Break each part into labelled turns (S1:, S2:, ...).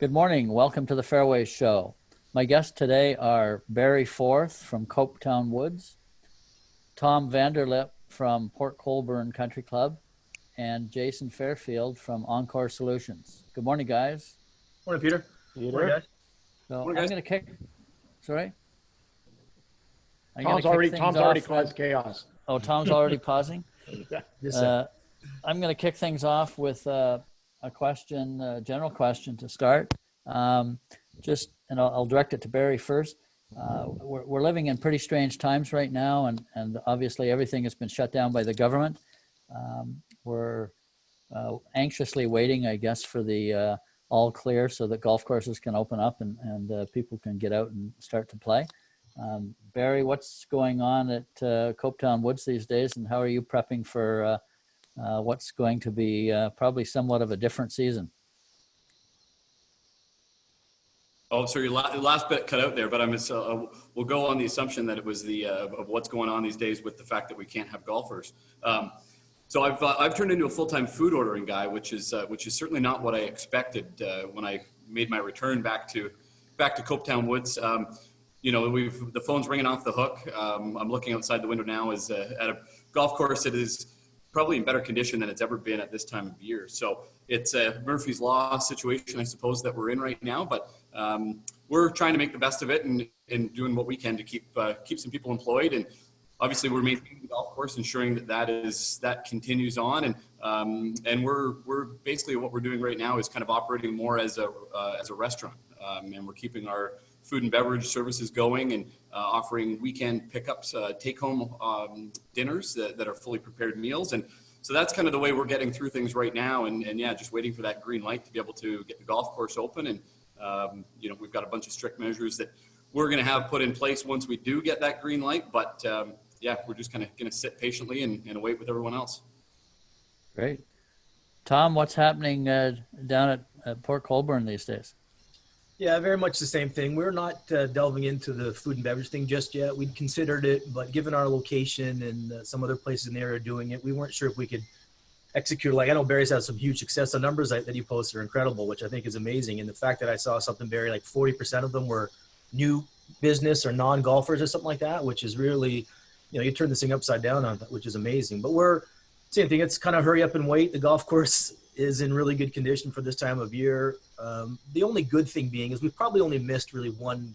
S1: Good morning. Welcome to the Fairways Show. My guests today are Barry Forth from Copetown Woods, Tom Vanderlip from Port Colborne Country Club, and Jason Fairfield from Encore Solutions. Good morning, guys.
S2: Morning, Peter.
S3: Morning,
S2: guys.
S1: So
S2: Morning,
S1: I'm
S2: guys.
S1: going to kick. Sorry.
S3: Tom's already caused chaos.
S1: Oh, Tom's already pausing.
S2: Yes, sir.
S1: I'm going to kick things off with a question, a general question to start. And I'll direct it to Barry first. We're living in pretty strange times right now, and obviously everything has been shut down by the government. We're anxiously waiting, I guess, for the all clear so that golf courses can open up and people can get out and start to play. Barry, what's going on at Copetown Woods these days, and how are you prepping for what's going to be probably somewhat of a different season?
S4: Oh, so your last bit cut out there, but we'll go on the assumption that it was the of what's going on these days with the fact that we can't have golfers. So I've turned into a full-time food ordering guy, which is certainly not what I expected when I made my return back to Copetown Woods. The phone's ringing off the hook. I'm looking outside the window now at a golf course that is probably in better condition than it's ever been at this time of year. So it's a Murphy's Law situation, I suppose, that we're in right now. But we're trying to make the best of it and doing what we can to keep some people employed. And obviously, we're maintaining the golf course, ensuring that continues on. And we're basically what we're doing right now is kind of operating more as a restaurant, and we're keeping our food and beverage services going and offering weekend pickups, take-home dinners that are fully prepared meals. And so that's kind of the way we're getting through things right now. And yeah, just waiting for that green light to be able to get the golf course open. And, we've got a bunch of strict measures that we're going to have put in place once we do get that green light. But yeah, we're just kind of going to sit patiently and wait with everyone else.
S1: Great. Tom, what's happening down at Port Colborne these days?
S2: Yeah, very much the same thing. We're not delving into the food and beverage thing just yet. We'd considered it, but given our location and some other places in the area doing it, we weren't sure if we could execute. Like, I know Barry's had some huge success. The numbers that he posted are incredible, which I think is amazing. And the fact that I saw something, Barry, like 40% of them were new business or non-golfers or something like that, which is really, you turn this thing upside down on, which is amazing. But we're same thing. It's kind of hurry up and wait. The golf course is in really good condition for this time of year. The only good thing being is we've probably only missed really one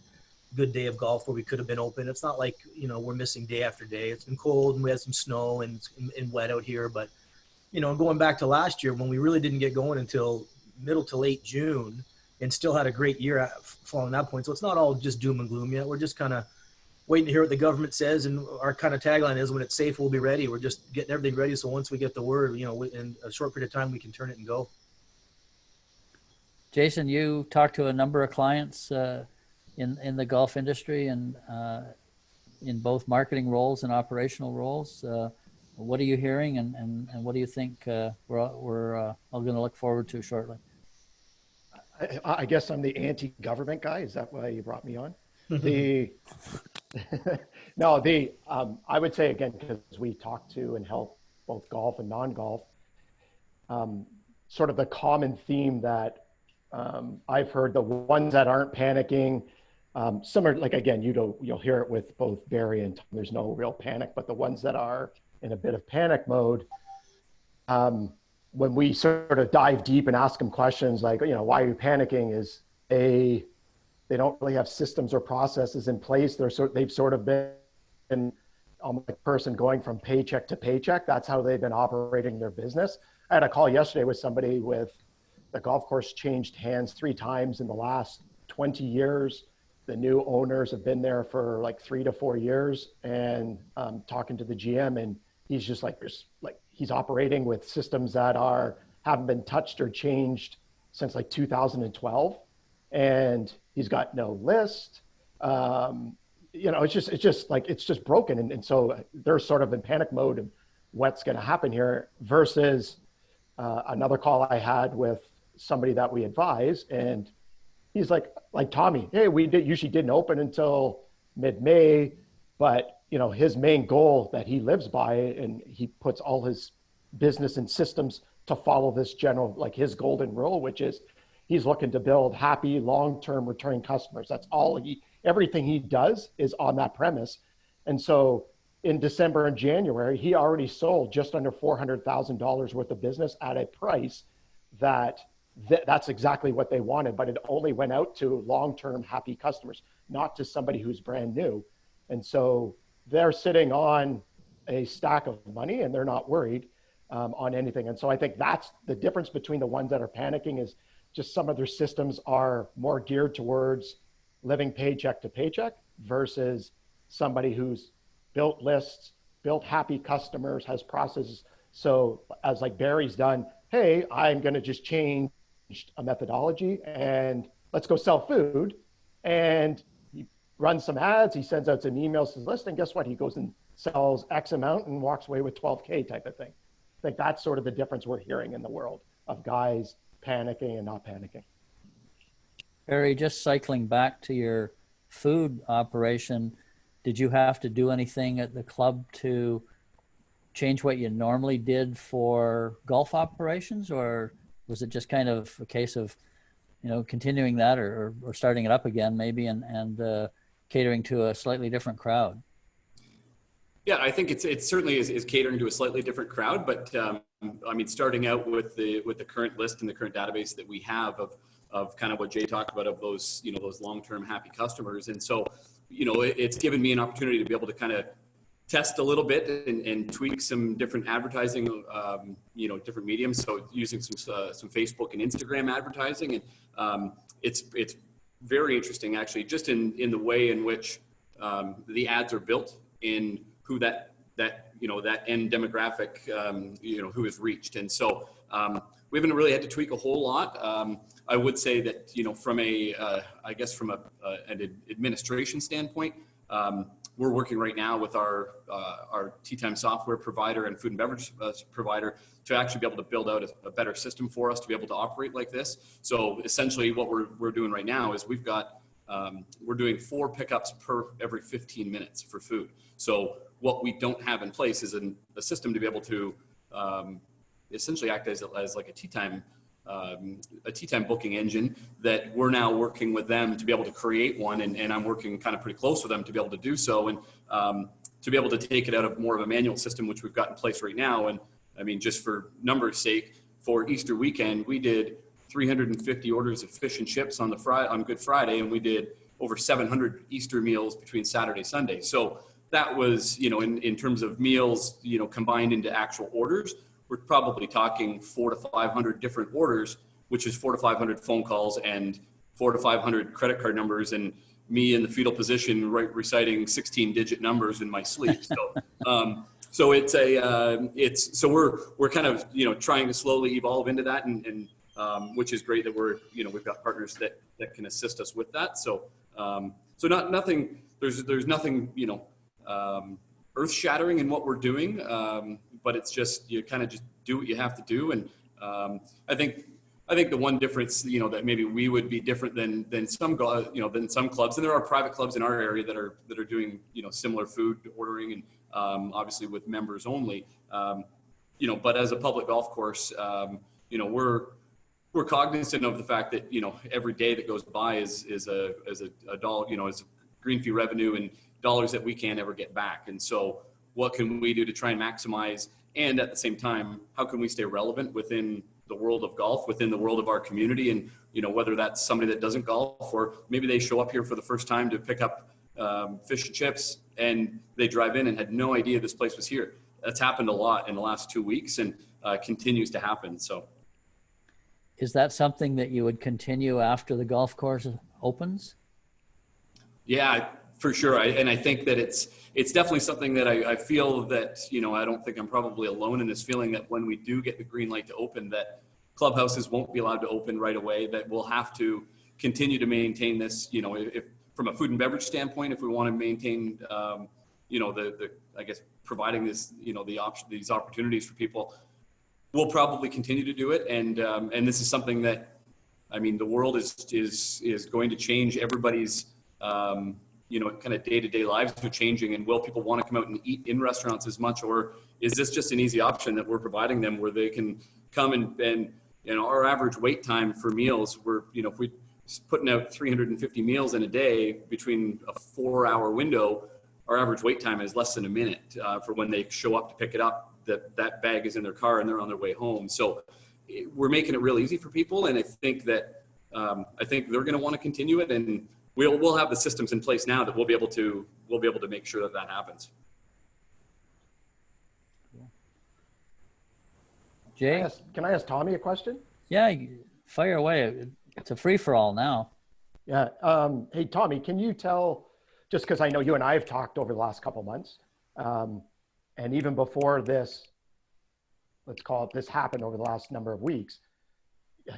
S2: good day of golf where we could have been open. It's not like, we're missing day after day. It's been cold and we had some snow and wet out here. But, going back to last year when we really didn't get going until middle to late June and still had a great year following that point. So it's not all just doom and gloom yet. We're just kind of waiting to hear what the government says. And our kind of tagline is, when it's safe, we'll be ready. We're just getting everything ready. So once we get the word, in a short period of time, we can turn it and go.
S1: Jason, you talked to a number of clients in the golf industry and in both marketing roles and operational roles. What are you hearing, and what do you think we're all going to look forward to shortly?
S3: I guess I'm the anti-government guy. Is that why you brought me on? I would say, again, because we talk to and help both golf and non-golf, sort of the common theme that I've heard, the ones that aren't panicking, similar, like, again, you'll hear it with both Barry and Tom, there's no real panic, but the ones that are in a bit of panic mode, when we sort of dive deep and ask them questions like, why are you panicking, is they don't really have systems or processes in place. They've sort of been almost like a person going from paycheck to paycheck. That's how they've been operating their business. I had a call yesterday with somebody with the golf course changed hands 3 times in the last 20 years. The new owners have been there for like 3 to 4 years, and talking to the GM, and he's just like, he's operating with systems that haven't been touched or changed since like 2012. And he's got no list. It's just broken. And so they're sort of in panic mode of what's going to happen here, versus another call I had with somebody that we advise. And he's like Tommy, hey, we usually didn't open until mid-May, but his main goal that he lives by, and he puts all his business and systems to follow this general, like his golden rule, which is he's looking to build happy, long-term returning customers. That's all everything he does is on that premise. And so in December and January, he already sold just under $400,000 worth of business at a price that's exactly what they wanted, but it only went out to long-term happy customers, not to somebody who's brand new. And so they're sitting on a stack of money and they're not worried on anything. And so I think that's the difference between the ones that are panicking, is just some of their systems are more geared towards living paycheck to paycheck versus somebody who's built lists, built happy customers, has processes. So as like Barry's done, hey, I'm going to just change a methodology and let's go sell food. And he runs some ads, he sends out some emails to his list, and guess what? He goes and sells X amount and walks away with 12K type of thing. I think that's sort of the difference we're hearing in the world of guys panicking and not panicking.
S1: Barry, just cycling back to your food operation, did you have to do anything at the club to change what you normally did for golf operations, or was it just kind of a case of, continuing that or starting it up again maybe and catering to a slightly different crowd?
S4: Yeah, I think it certainly is catering to a slightly different crowd, but starting out with the current list and the current database that we have of kind of what Jay talked about, of those those long-term happy customers, and so it's given me an opportunity to be able to kind of test a little bit and tweak some different advertising, different mediums. So using some Facebook and Instagram advertising, and it's very interesting actually, just in the way in which the ads are built, in who that end demographic who is reached. And so we haven't really had to tweak a whole lot. I would say that from an administration standpoint, we're working right now with our Tea Time software provider and food and beverage provider to actually be able to build out a better system for us to be able to operate like this. So essentially what we're doing right now is we're doing 4 pickups per every 15 minutes for food. So what we don't have in place is a system to be able to essentially act as like a tea time booking engine, that we're now working with them to be able to create one, and I'm working kind of pretty close with them to be able to do so, and to be able to take it out of more of a manual system, which we've got in place right now. And I mean, just for numbers sake, for Easter weekend, we did 350 orders of fish and chips on Good Friday, and we did over 700 Easter meals between Saturday, Sunday. So that was, in terms of meals, combined into actual orders, we're probably talking 400 to 500 different orders, which is 400 to 500 phone calls and 400 to 500 credit card numbers, and me in the fetal position, reciting 16-digit numbers in my sleep. So, so we're kind of trying to slowly evolve into that, and which is great that we've got partners that can assist us with that. So there's nothing earth shattering in what we're doing. But it's just, you kind of just do what you have to do. And I think the one difference, that maybe we would be different than some clubs, and there are private clubs in our area that are doing, similar food ordering, and obviously with members only, but as a public golf course, we're cognizant of the fact that, every day that goes by is a dollar, is green fee revenue and dollars that we can't ever get back. And so what can we do to try and maximize, and at the same time, how can we stay relevant within the world of golf, within the world of our community? And, whether that's somebody that doesn't golf, or maybe they show up here for the first time to pick up fish and chips, and they drive in and had no idea this place was here. That's happened a lot in the last 2 weeks, and continues to happen. So
S1: is that something that you would continue after the golf course opens?
S4: Yeah, for sure. I think that it's definitely something that I feel that, I don't think I'm probably alone in this feeling, that when we do get the green light to open, that clubhouses won't be allowed to open right away, that we'll have to continue to maintain this, if from a food and beverage standpoint, if we want to maintain, I guess, providing this, these opportunities for people, we'll probably continue to do it. And this is something that, the world is going to change. Everybody's, kind of day-to-day lives are changing, and will people want to come out and eat in restaurants as much, or is this just an easy option that we're providing them, where they can come and our average wait time for meals, if we putting out 350 meals in a day between a 4-hour window, our average wait time is less than a minute for when they show up to pick it up. That bag is in their car and they're on their way home. So we're making it real easy for people, and I think that they're going to want to continue it, and we'll have the systems in place now that we'll be able to make sure that happens.
S1: Jay?
S3: Can I ask Tommy a question?
S1: Yeah, fire away. It's a free-for-all now.
S3: Yeah. Hey, Tommy, can you tell, just because I know you and I have talked over the last couple of months, and even before this, let's call it this happened over the last number of weeks,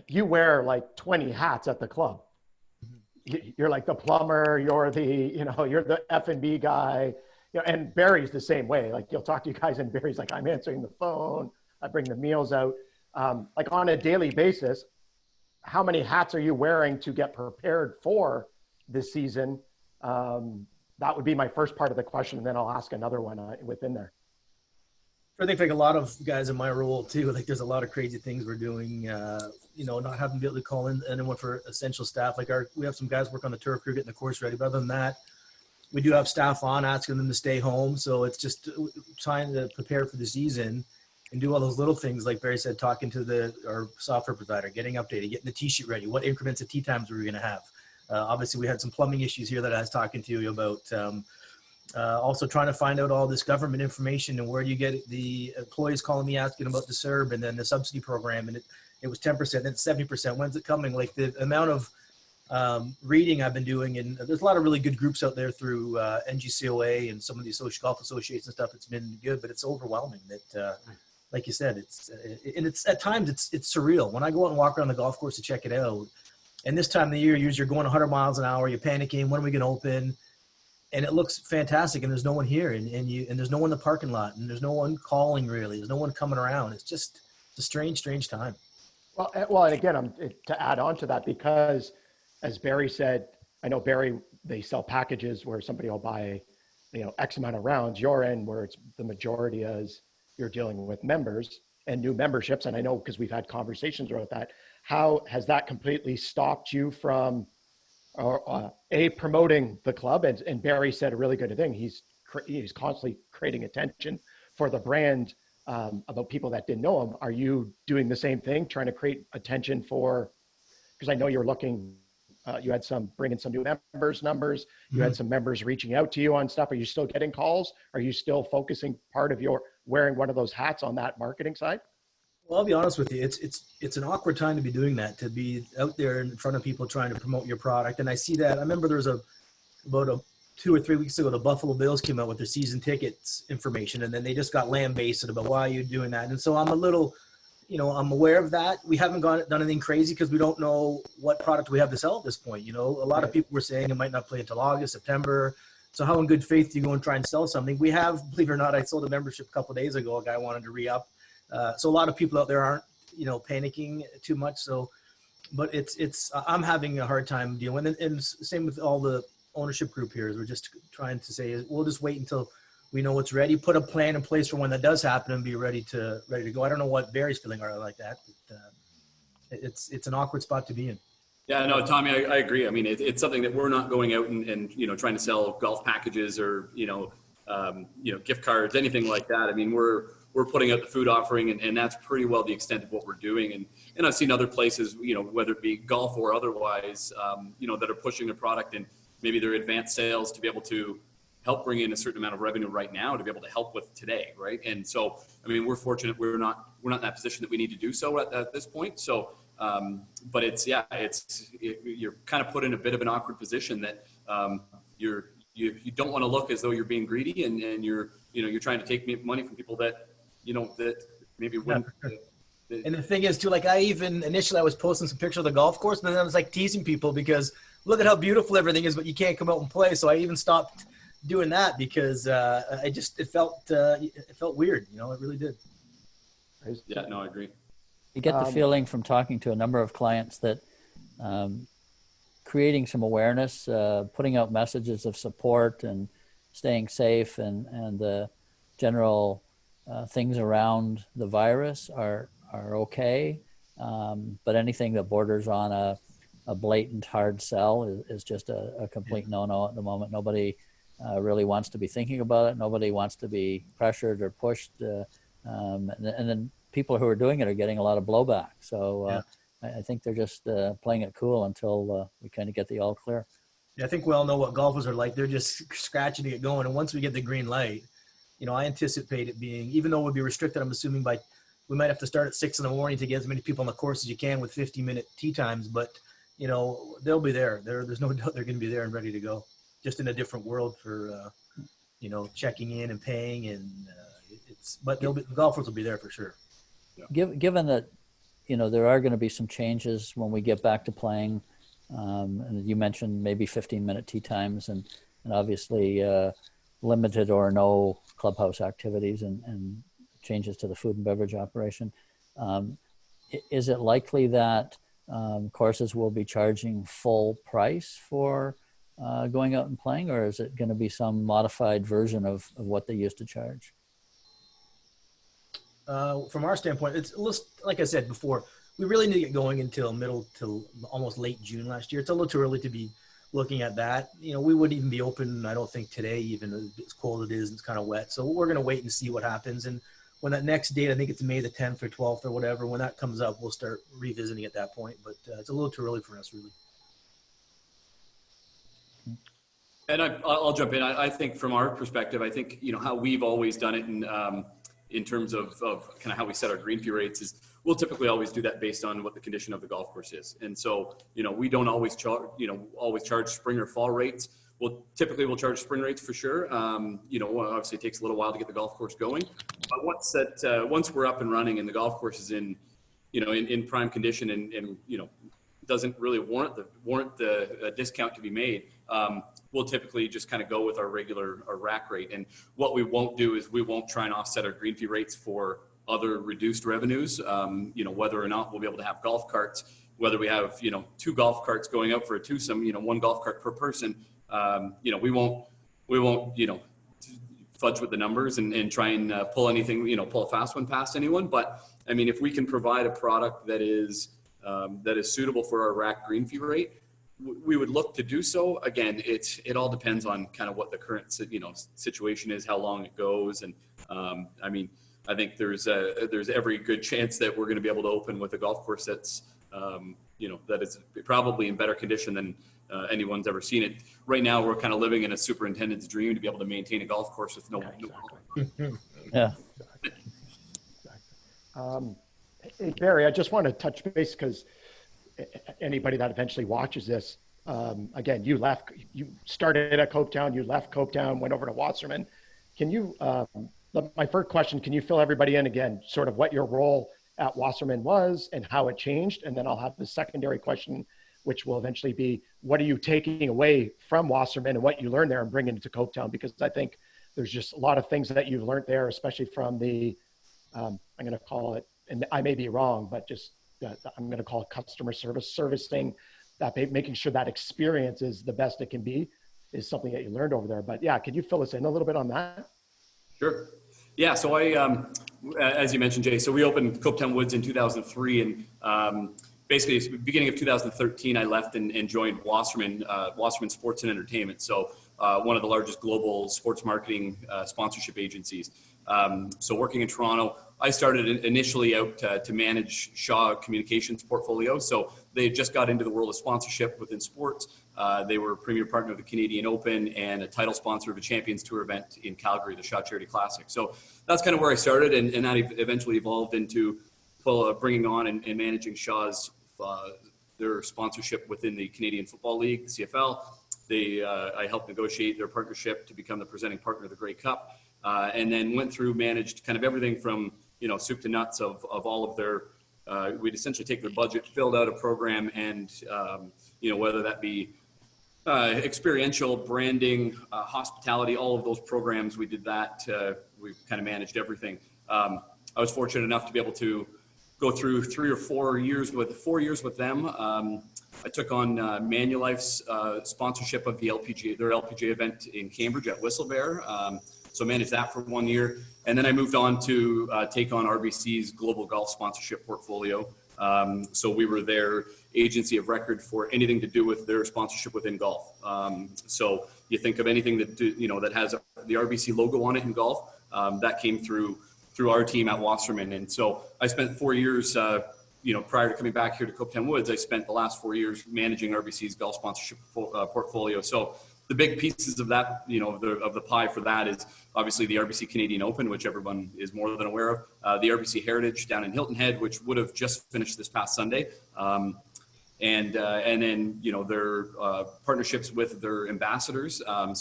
S3: you wear like 20 hats at the club. You're like the plumber, you're the F&B guy, and Barry's the same way. Like you'll talk to you guys and Barry's like, I'm answering the phone, I bring the meals out. Like on a daily basis, how many hats are you wearing to get prepared for this season? That would be my first part of the question, and then I'll ask another one within there.
S2: I think like a lot of guys in my role too, like there's a lot of crazy things we're doing, not having to be able to call in anyone for essential staff. Like we have some guys work on the turf crew, getting the course ready. But other than that, we do have staff on asking them to stay home. So it's just trying to prepare for the season and do all those little things. Like Barry said, talking to our software provider, getting updated, getting the tee sheet ready. What increments of tee times are we going to have? Obviously we had some plumbing issues here that I was talking to you about. Also trying to find out all this government information and where do you get the employees calling me asking about the CERB and then the subsidy program, and it was 10%, then 70%. When's it coming? Like the amount of reading I've been doing, and there's a lot of really good groups out there through NGCOA and some of the golf associations and stuff. It's been good, but it's overwhelming. That, like you said, it's at times it's surreal. When I go out and walk around the golf course to check it out, and this time of the year, you're going 100 miles an hour, you're panicking. When are we going to open? And it looks fantastic, and there's no one here, and there's no one in the parking lot, and there's no one calling really. There's no one coming around. It's just a strange time.
S3: Well, and again, to add on to that, because as Barry said, I know Barry, they sell packages where somebody will buy, X amount of rounds. Your end, where it's the majority is you're dealing with members and new memberships, and I know because we've had conversations about that. How has that completely stopped you from? Promoting the club, and Barry said a really good thing. He's constantly creating attention for the brand about people that didn't know him. Are you doing the same thing, trying to create attention for? Because I know you're looking. You had bringing some new numbers. You had some members reaching out to you on stuff. Are you still getting calls? Are you still focusing part of your wearing one of those hats on that marketing side?
S2: Well, I'll be honest with you. It's an awkward time to be doing that, to be out there in front of people trying to promote your product. And I see that. I remember there was about 2 or 3 weeks ago, the Buffalo Bills came out with their season tickets information, and then they just got lambasted about why are you doing that. And so I'm a little, I'm aware of that. We haven't done anything crazy because we don't know what product we have to sell at this point. A lot of people were saying it might not play until August, September. So how in good faith do you go and try and sell something? We have, believe it or not, I sold a membership a couple of days ago. A guy wanted to re-up. So a lot of people out there aren't, panicking too much. So, but I'm having a hard time dealing with it. And same with all the ownership group here. We're just trying to say, we'll just wait until we know what's ready, put a plan in place for when that does happen and be ready to go. I don't know what Barry's feeling like that, but it's an awkward spot to be in.
S4: Yeah, no, Tommy, I agree. I mean, it's something that we're not going out and trying to sell golf packages or, gift cards, anything like that. I mean, we're putting out the food offering, and that's pretty well the extent of what we're doing. And I've seen other places, whether it be golf or otherwise, that are pushing their product and maybe their advanced sales to be able to help bring in a certain amount of revenue right now to be able to help with today, right? And so, I mean, we're fortunate we're not in that position that we need to do so at this point. So, but you're kind of put in a bit of an awkward position that you don't want to look as though you're being greedy and you're trying to take money from people that that maybe wouldn't.
S2: And the thing is too, like initially I was posting some pictures of the golf course, and then I was like teasing people because look at how beautiful everything is, but you can't come out and play. So I even stopped doing that because it felt weird. It really did.
S4: Yeah, no, I agree.
S1: You get the feeling from talking to a number of clients that creating some awareness, putting out messages of support and staying safe and the general things around the virus are okay. But anything that borders on a blatant hard sell is just a complete no-no at the moment. Nobody really wants to be thinking about it. Nobody wants to be pressured or pushed. And then people who are doing it are getting a lot of blowback. So I think they're just playing it cool until we kind of get the all clear.
S2: Yeah, I think we all know what golfers are like. They're just scratching to get going. And once we get the green light, I anticipate it being, even though it would be restricted, I'm assuming we might have to start at 6 a.m. to get as many people on the course as you can with 50-minute tee times. But, they'll be there. There's no doubt they're going to be there and ready to go. Just in a different world for, checking in and paying. And the golfers will be there for sure.
S1: Yeah. Given that, there are going to be some changes when we get back to playing. And you mentioned maybe 15-minute tee times and obviously limited or no clubhouse activities and changes to the food and beverage operation. Is it likely that courses will be charging full price for going out and playing, or is it going to be some modified version of what they used to charge?
S2: From our standpoint, it's like I said before, we really need to get going until middle to almost late June last year. It's a little too early to be looking at that. We wouldn't even be open, I don't think, today, even as cold as it is and it's kind of wet. So we're going to wait and see what happens. And when that next date, I think it's May the 10th or 12th or whatever, when that comes up, we'll start revisiting at that point. But it's a little too early for us, really.
S4: And I'll jump in. I think from our perspective, I think, how we've always done it in terms of kind of how we set our green fee rates is we'll typically always do that based on what the condition of the golf course is. And so, we don't always charge spring or fall rates. We'll charge spring rates for sure. Obviously it takes a little while to get the golf course going, but once we're up and running and the golf course is in prime condition and doesn't really warrant the discount to be made, we'll typically just kind of go with our rack rate. And what we won't do is we won't try and offset our green fee rates for other reduced revenues. Whether or not we'll be able to have golf carts, whether we have, 2 golf carts going out for a twosome, 1 golf cart per person. We won't, fudge with the numbers and try and pull anything, pull a fast one past anyone. But I mean, if we can provide a product that is suitable for our rack green fee rate, we would look to do so. Again, it all depends on kind of what the current, situation is, how long it goes. And I think there's every good chance that we're going to be able to open with a golf course that's, that is probably in better condition than anyone's ever seen it. Right now, we're kind of living in a superintendent's dream to be able to maintain a golf course with no
S3: Exactly.
S1: Yeah.
S3: Exactly. Hey, Barry, I just want to touch base because anybody that eventually watches this, again, you started at Copetown, you left Copetown, went over to Wasserman. Can you, my first question, can you fill everybody in again, sort of what your role at Wasserman was and how it changed? And then I'll have the secondary question, which will eventually be, what are you taking away from Wasserman and what you learned there and bringing it to Copetown? Because I think there's just a lot of things that you've learned there, especially from the, I'm going to call it, and I may be wrong, but just I'm going to call it customer servicing, that making sure that experience is the best it can be is something that you learned over there. But yeah, can you fill us in a little bit on that?
S4: Sure. Yeah. So as you mentioned, Jay, so we opened Copetown Woods in 2003 and basically beginning of 2013, I left and joined Wasserman Sports and Entertainment. So one of the largest global sports marketing sponsorship agencies. So working in Toronto, I started initially out to manage Shaw Communications portfolio. So they just got into the world of sponsorship within sports. They were a premier partner of the Canadian Open and a title sponsor of a Champions Tour event in Calgary, the Shaw Charity Classic. So that's kind of where I started, and that eventually evolved into bringing on and managing Shaw's their sponsorship within the Canadian Football League, the CFL. I helped negotiate their partnership to become the presenting partner of the Grey Cup, and then managed kind of everything from soup to nuts of all of their. We'd essentially take their budget, filled out a program, and whether that be experiential, branding, hospitality, all of those programs, we did that. We kind of managed everything. I was fortunate enough to be able to go through 4 years with them. I took on Manulife's sponsorship of the LPGA, their LPGA event in Cambridge at Whistlebear. So managed that for 1 year. And then I moved on to take on RBC's global golf sponsorship portfolio. So we were their agency of record for anything to do with their sponsorship within golf. So you think of anything that that has the RBC logo on it in golf, that came through our team at Wasserman. And so I spent 4 years, prior to coming back here to Copetown Woods, I spent the last 4 years managing RBC's golf sponsorship portfolio. So the big pieces of that, of the pie for that is obviously the RBC Canadian Open, which everyone is more than aware of, the RBC Heritage down in Hilton Head, which would have just finished this past Sunday. And then, their partnerships with their ambassadors. I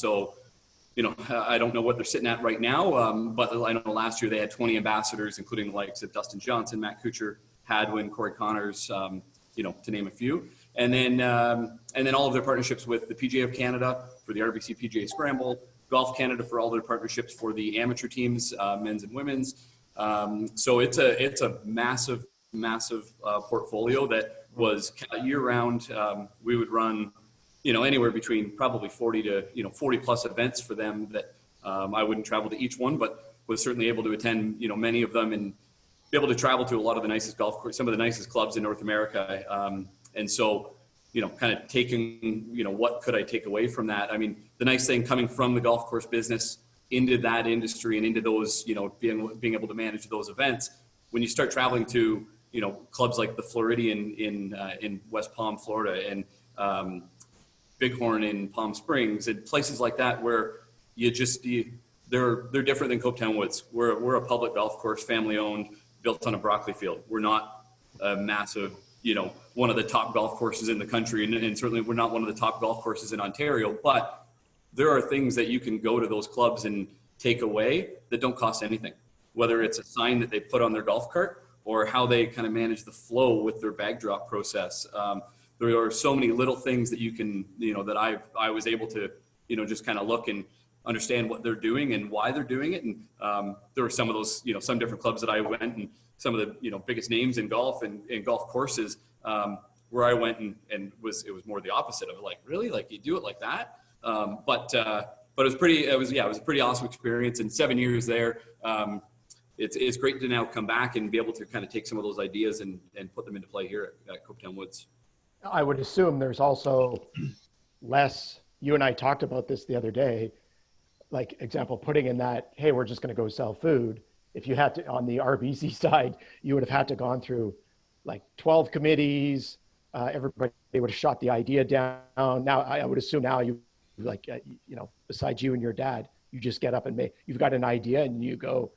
S4: don't know what they're sitting at right now, but I know last year they had 20 ambassadors, including the likes of Dustin Johnson, Matt Kuchar, Hadwin, Corey Connors, to name a few. And then all of their partnerships with the PGA of Canada for the RBC PGA Scramble, Golf Canada for all their partnerships for the amateur teams, men's and women's. So it's a massive portfolio that was year round. We would run, anywhere between probably 40 to 40 plus events for them that I wouldn't travel to each one, but was certainly able to attend, many of them and be able to travel to a lot of the nicest golf courses, some of the nicest clubs in North America. And so, kind of taking, what could I take away from that? I mean, the nice thing coming from the golf course business into that industry and into those, being able to manage those events, when you start traveling to, clubs like the Floridian in West Palm, Florida, and Bighorn in Palm Springs, and places like that where they're different than Copetown Woods. We're a public golf course, family owned, built on a broccoli field. We're not a massive, one of the top golf courses in the country, and certainly we're not one of the top golf courses in Ontario, but there are things that you can go to those clubs and take away that don't cost anything, whether it's a sign that they put on their golf cart or how they kind of manage the flow with their bag drop process. There are so many little things that you can, that I was able to, just kind of look and understand what they're doing and why they're doing it. And there were some of those, some different clubs that I went, and some of the, biggest names in golf and golf courses where I went and it was more the opposite of like, really, like you do it like that. But it was a pretty awesome experience. And 7 years there, it's great to now come back and be able to kind of take some of those ideas and put them into play here at Copetown Woods.
S3: I would assume there's also less, you and I talked about this the other day, like example, putting in that, hey, we're just going to go sell food. If you had to, on the RBC side, you would have had to gone through like 12 committees. Everybody would have shot the idea down. Now, I would assume now you like, besides you and your dad, you just get up and you've got an idea and you go.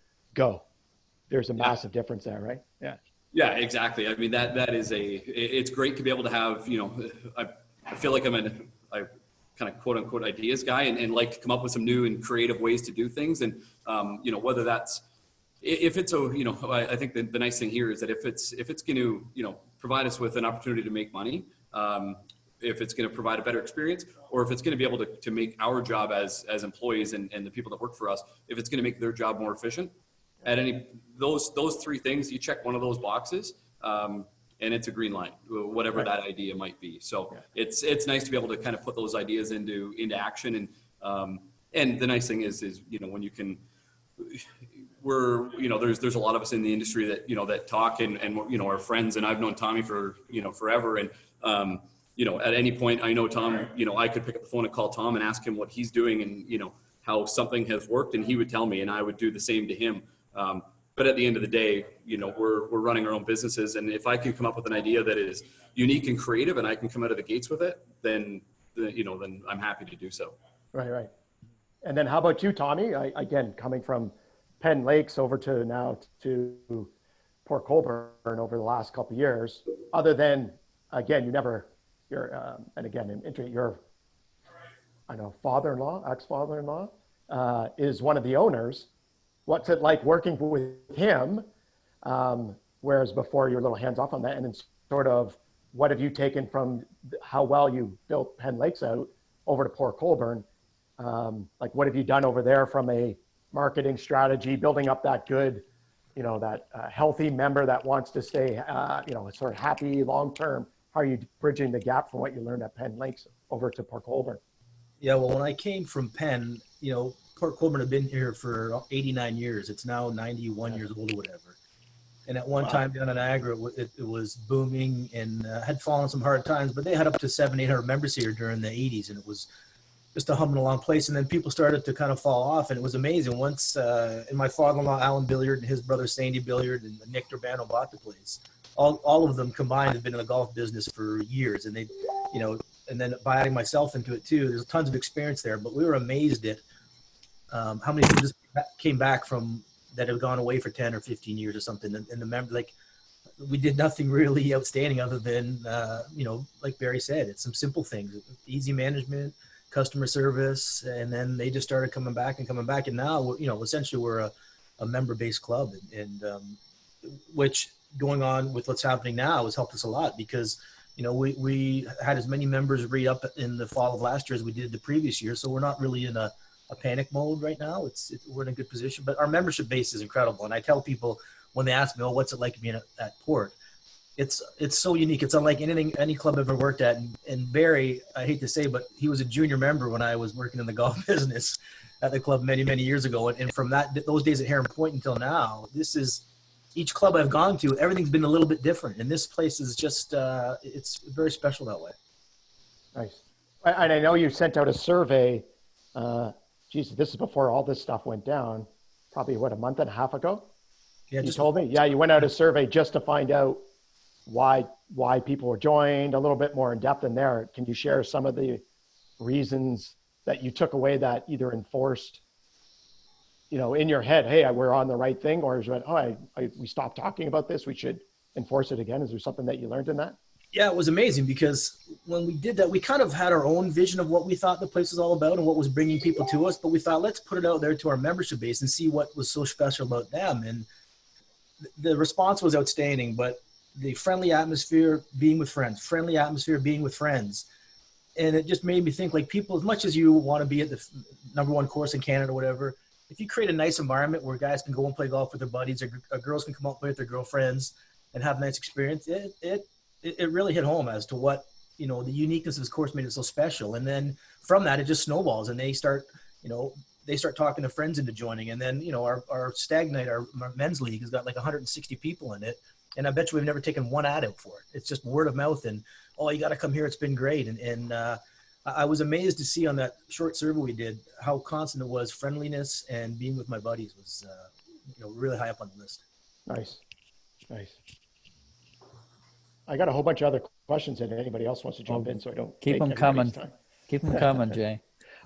S3: There's a massive difference there, right? Yeah.
S4: Yeah, exactly. I mean, it's great to be able to have, I feel like I kind of quote unquote ideas guy and like to come up with some new and creative ways to do things. And, whether that's, if it's I think the nice thing here is that if it's going to, provide us with an opportunity to make money, if it's going to provide a better experience, or if it's going to be able to make our job as employees and the people that work for us, if it's going to make their job more efficient, at those three things, you check one of those boxes, and it's a green light, whatever that idea might be. So it's nice to be able to kind of put those ideas into action. And the nice thing is, when you can, there's a lot of us in the industry that, that talk and are friends, and I've known Tommy for, forever. And, at any point I know Tom, I could pick up the phone and call Tom and ask him what he's doing and, how something has worked, and he would tell me, and I would do the same to him. But at the end of the day, we're running our own businesses. And if I can come up with an idea that is unique and creative and I can come out of the gates with it, then I'm happy to do so.
S3: Right. And then how about you, Tommy? Again, coming from Penn Lakes over to Port Colborne over the last couple of years, other than, again, your father-in-law, ex-father-in-law, is one of the owners. What's it like working with him? Whereas before you were a little hands off on that, and then sort of what have you taken from how well you built Penn Lakes out over to Port Colborne? Like what have you done over there from a marketing strategy, building up that good, that healthy member that wants to stay, sort of happy long-term? How are you bridging the gap from what you learned at Penn Lakes over to Port Colborne?
S2: Yeah, well, when I came from Penn, Port Colborne had been here for 89 years. It's now 91 years old or whatever. And at one time down in Niagara, it was booming and had fallen some hard times, but they had up to 700-800 members here during the 80s, and it was just a humming along place. And then people started to kind of fall off, and it was amazing. Once, and my father-in-law, Alan Billiard, and his brother, Sandy Billiard, and Nick Durbano bought the place. All of them combined have been in the golf business for years. And they, you know, and then by adding myself into it too, there's tons of experience there. But we were amazed at how many people just came back from that have gone away for 10 or 15 years or something. And the member, like, we did nothing really outstanding other than, you know, like Barry said, it's some simple things, easy management, customer service, and then they just started coming back. And now, you know, essentially we're a member-based club, and which going on with what's happening now has helped us a lot, because, you know, we had as many members re-up in the fall of last year as we did the previous year. So we're not really in a panic mode right now. We're in a good position, but our membership base is incredible. And I tell people when they ask me, oh, what's it like being at Port? It's so unique. It's unlike any club I've ever worked at. And Barry, I hate to say, but he was a junior member when I was working in the golf business at the club many, many years ago. And from those days at Heron Point until now, each club I've gone to, everything's been a little bit different. And this place is just, it's very special that way.
S3: Nice. And I know you sent out a survey. Geez, this is before all this stuff went down. Probably, what, a month and a half ago?
S2: Yeah,
S3: you told me. Yeah, you went out a survey just to find out why people were joined, a little bit more in depth in there. Can you share some of the reasons that you took away that either enforced, you know, in your head, hey, we're on the right thing, or is it, oh, we stopped talking about this, we should enforce it again? Is there something that you learned in that?
S2: Yeah, it was amazing, because when we did that, we kind of had our own vision of what we thought the place was all about and what was bringing people to us. But we thought, let's put it out there to our membership base and see what was so special about them. And the response was outstanding, but the friendly atmosphere, being with friends, And it just made me think, like, people, as much as you want to be at the #1 course in Canada or whatever, if you create a nice environment where guys can go and play golf with their buddies, or girls can come out and play with their girlfriends and have a nice experience, it really hit home as to what, you know, the uniqueness of this course made it so special. And then from that, it just snowballs, and they start talking to friends into joining. And then, you know, our stag night, our men's league has got like 160 people in it. And I bet you we've never taken one ad out for it. It's just word of mouth, and, oh, you got to come here. It's been great. And I was amazed to see on that short survey we did how constant it was. Friendliness and being with my buddies was, you know, really high up on the list.
S3: Nice. I got a whole bunch of other questions that anybody else wants to jump in, so I don't
S1: keep them coming. Keep them coming, Jay.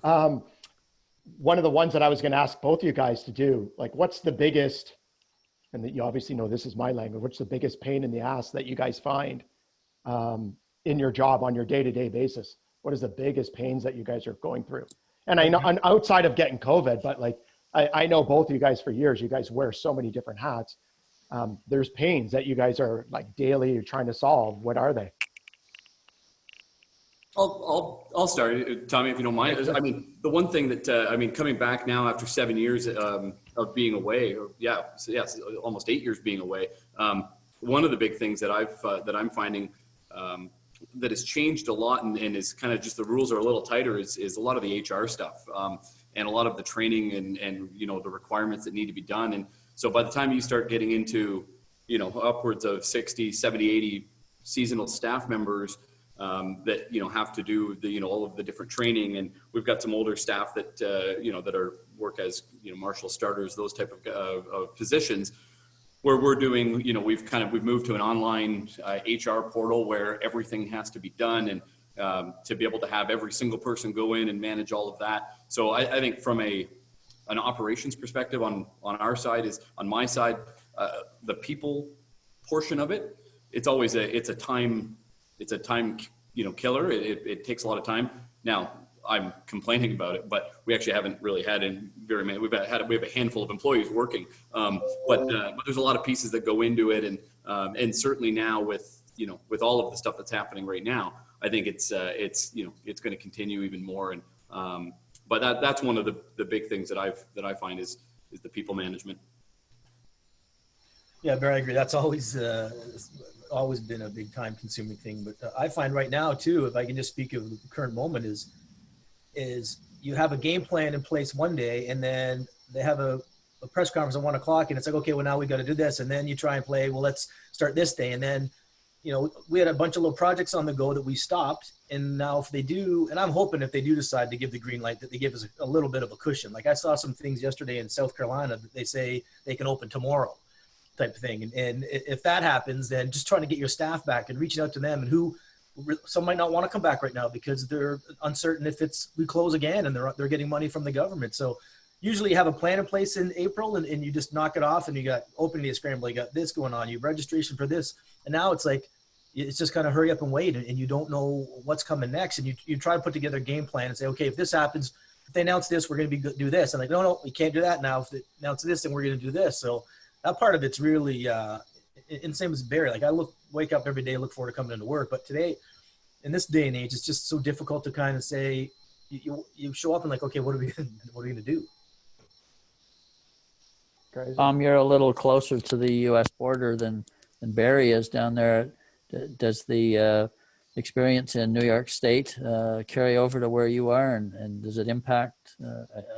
S3: One of the ones that I was going to ask both of you guys to do, like, what's the biggest, and that you obviously know this is my language, what's the biggest pain in the ass that you guys find in your job on your day-to-day basis? What is the biggest pains that you guys are going through? And I know, outside of getting COVID, but like, I know both of you guys for years, you guys wear so many different hats. There's pains that you guys are like daily trying to solve. What are they?
S4: I'll start, Tommy, if you don't mind. I mean, the one thing that coming back now after 7 years of being away, or almost 8 years being away. One of the big things that I'm finding that has changed a lot, and is kind of just the rules are a little tighter, is a lot of the HR stuff, and a lot of the training and you know, the requirements that need to be done. And so by the time you start getting into, you know, upwards of 60, 70, 80 seasonal staff members that, you know, have to do the, you know, all of the different training. And we've got some older staff that, you know, that work as, you know, marshal starters, those type of positions, where we're doing, you know, we've moved to an online HR portal where everything has to be done, and to be able to have every single person go in and manage all of that. So I think from an operations perspective on our side, is on my side, the people portion of it, it's always a time, you know, killer. It takes a lot of time. Now I'm complaining about it, but we actually haven't really had very many. We have a handful of employees working, but there's a lot of pieces that go into it. And certainly now with all of the stuff that's happening right now, I think it's going to continue even more. And, but that's one of the big things that I find is the people management.
S2: Yeah, Barry, I agree. That's always been a big time consuming thing. But I find right now too, if I can just speak of the current moment, is you have a game plan in place one day, and then they have a a press conference at 1 o'clock, and it's like, okay, well, now we got to do this. And then you try and play, well, let's start this day. And then, you know, we had a bunch of little projects on the go that we stopped. And now if they do, and I'm hoping if they do decide to give the green light, that they give us a little bit of a cushion. Like I saw some things yesterday in South Carolina that they say they can open tomorrow type of thing. And if that happens, then just trying to get your staff back and reaching out to them, and some might not want to come back right now because they're uncertain if we close again and they're getting money from the government. So usually you have a plan in place in April, and you just knock it off, and you got opening day scramble, you got this going on, you have registration for this. And now it's like, it's just kind of hurry up and wait, and you don't know what's coming next. And you try to put together a game plan and say, okay, if this happens, if they announce this, we're going to do this. And like, no, we can't do that now. If they announce this, then we're going to do this. So that part of it's really, and same as Barry, like wake up every day, look forward to coming into work. But today, in this day and age, it's just so difficult to kind of say, you show up and like, okay, what are we going to do?
S3: Crazy.
S1: You're a little closer to the U.S. border than Barry is down there. Does the experience in New York State carry over to where you are, and does it impact?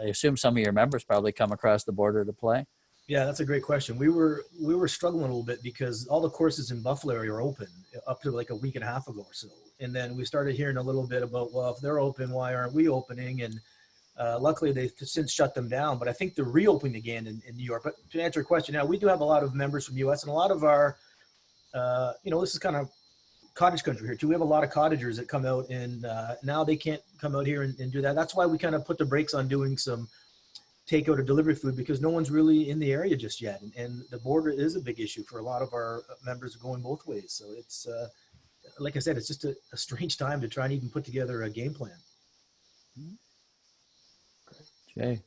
S1: I assume some of your members probably come across the border to play.
S2: Yeah, that's a great question. We were struggling a little bit because all the courses in Buffalo area are open up to like a week and a half ago or so. And then we started hearing a little bit about, well, if they're open, why aren't we opening? And luckily they've since shut them down, but I think they're reopening again in New York. But to answer your question, now we do have a lot of members from US, and a lot of our, this is kind of cottage country here too. We have a lot of cottagers that come out, and now they can't come out here and do that. That's why we kind of put the brakes on doing some takeout or delivery food, because no one's really in the area just yet. And the border is a big issue for a lot of our members going both ways. So it's, like I said, it's just a strange time to try and even put together a game plan.
S1: Jay.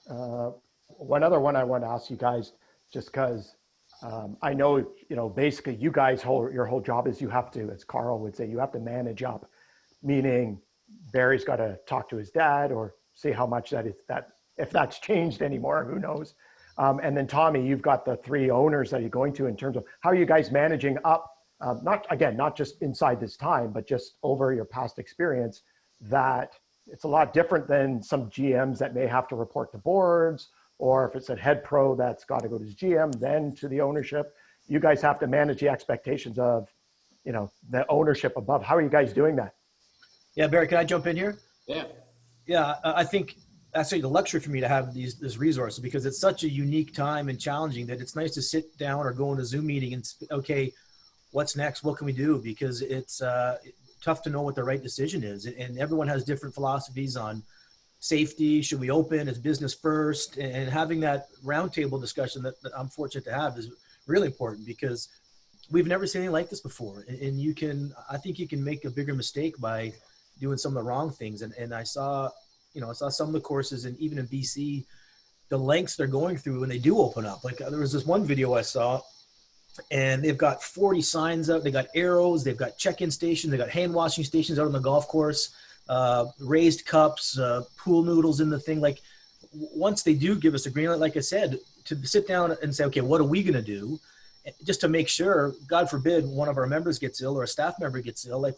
S3: One other one I want to ask you guys, just because I know, basically you guys, your whole job is you have to, as Carl would say, you have to manage up, meaning Barry's got to talk to his dad or see how much if that's changed anymore, who knows? And then Tommy, you've got the 3 owners that you're going to in terms of how are you guys managing up, not just inside this time, but just over your past experience, that it's a lot different than some GMs that may have to report to boards, or if it's a head pro that's got to go to his GM, then to the ownership. You guys have to manage the expectations of, the ownership above. How are you guys doing that?
S2: Yeah, Barry, can I jump in here?
S4: Yeah.
S2: Yeah, I think that's the luxury for me to have this resource, because it's such a unique time and challenging that it's nice to sit down or go in a Zoom meeting and, okay, what's next? What can we do? Because it's tough to know what the right decision is. And everyone has different philosophies on safety. Should we open? Is business first? And having that roundtable discussion that I'm fortunate to have is really important, because we've never seen anything like this before. And I think you can make a bigger mistake by doing some of the wrong things. And I saw some of the courses, and even in BC, the lengths they're going through when they do open up. Like there was this one video I saw, and they've got 40 signs out. They got arrows. They've got check-in stations. They got hand washing stations out on the golf course, raised cups, pool noodles in the thing. Like once they do give us a green light, like I said, to sit down and say, okay, what are we going to do? Just to make sure, God forbid, one of our members gets ill or a staff member gets ill. Like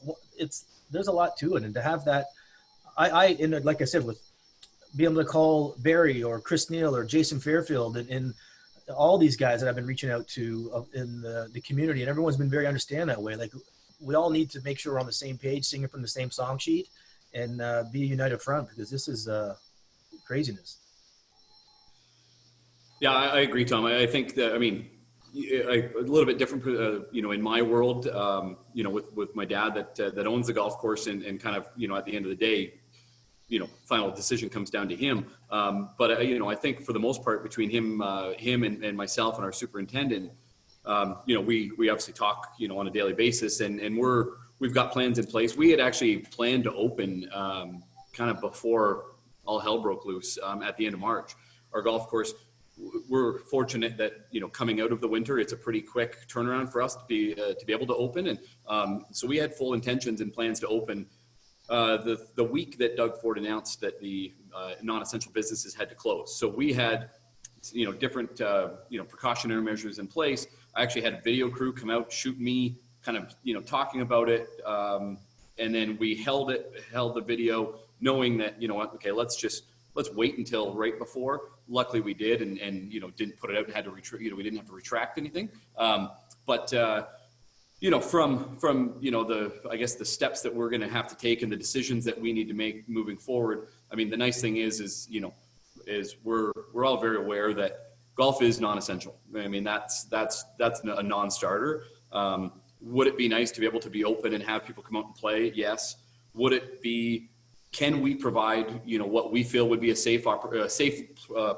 S2: there's a lot to it. And to have that, and like I said, with being able to call Barry or Chris Neal or Jason Fairfield and all these guys that I've been reaching out to in the community, and everyone's been very understanding that way. Like we all need to make sure we're on the same page, singing from the same song sheet, and be a united front, because this is craziness.
S4: Yeah, I agree, Tom. I think that, a little bit different, in my world, with my dad that owns the golf course, and kind of, at the end of the day, final decision comes down to him. But I think for the most part, between him and myself and our superintendent, we obviously talk, on a daily basis, and we've got plans in place. We had actually planned to open kind of before all hell broke loose at the end of March. Our golf course, we're fortunate that, coming out of the winter, it's a pretty quick turnaround for us to be able to open. And so we had full intentions and plans to open the week that Doug Ford announced that the non-essential businesses had to close. So we had, different, precautionary measures in place. I actually had a video crew come out, shoot me, kind of, talking about it. And then we held the video knowing that, okay, let's let's wait until right before. Luckily we did, and you know, didn't put it out and had to retract, you know, we didn't have to retract anything. You know, from you know, I guess the steps that we're going to have to take and the decisions that we need to make moving forward. I mean, the nice thing is you know, is we're all very aware that golf is non-essential. I mean, that's a non-starter. Would it be nice to be able to be open and have people come out and play? Yes. Would it be? Can we provide, you know, what we feel would be a safe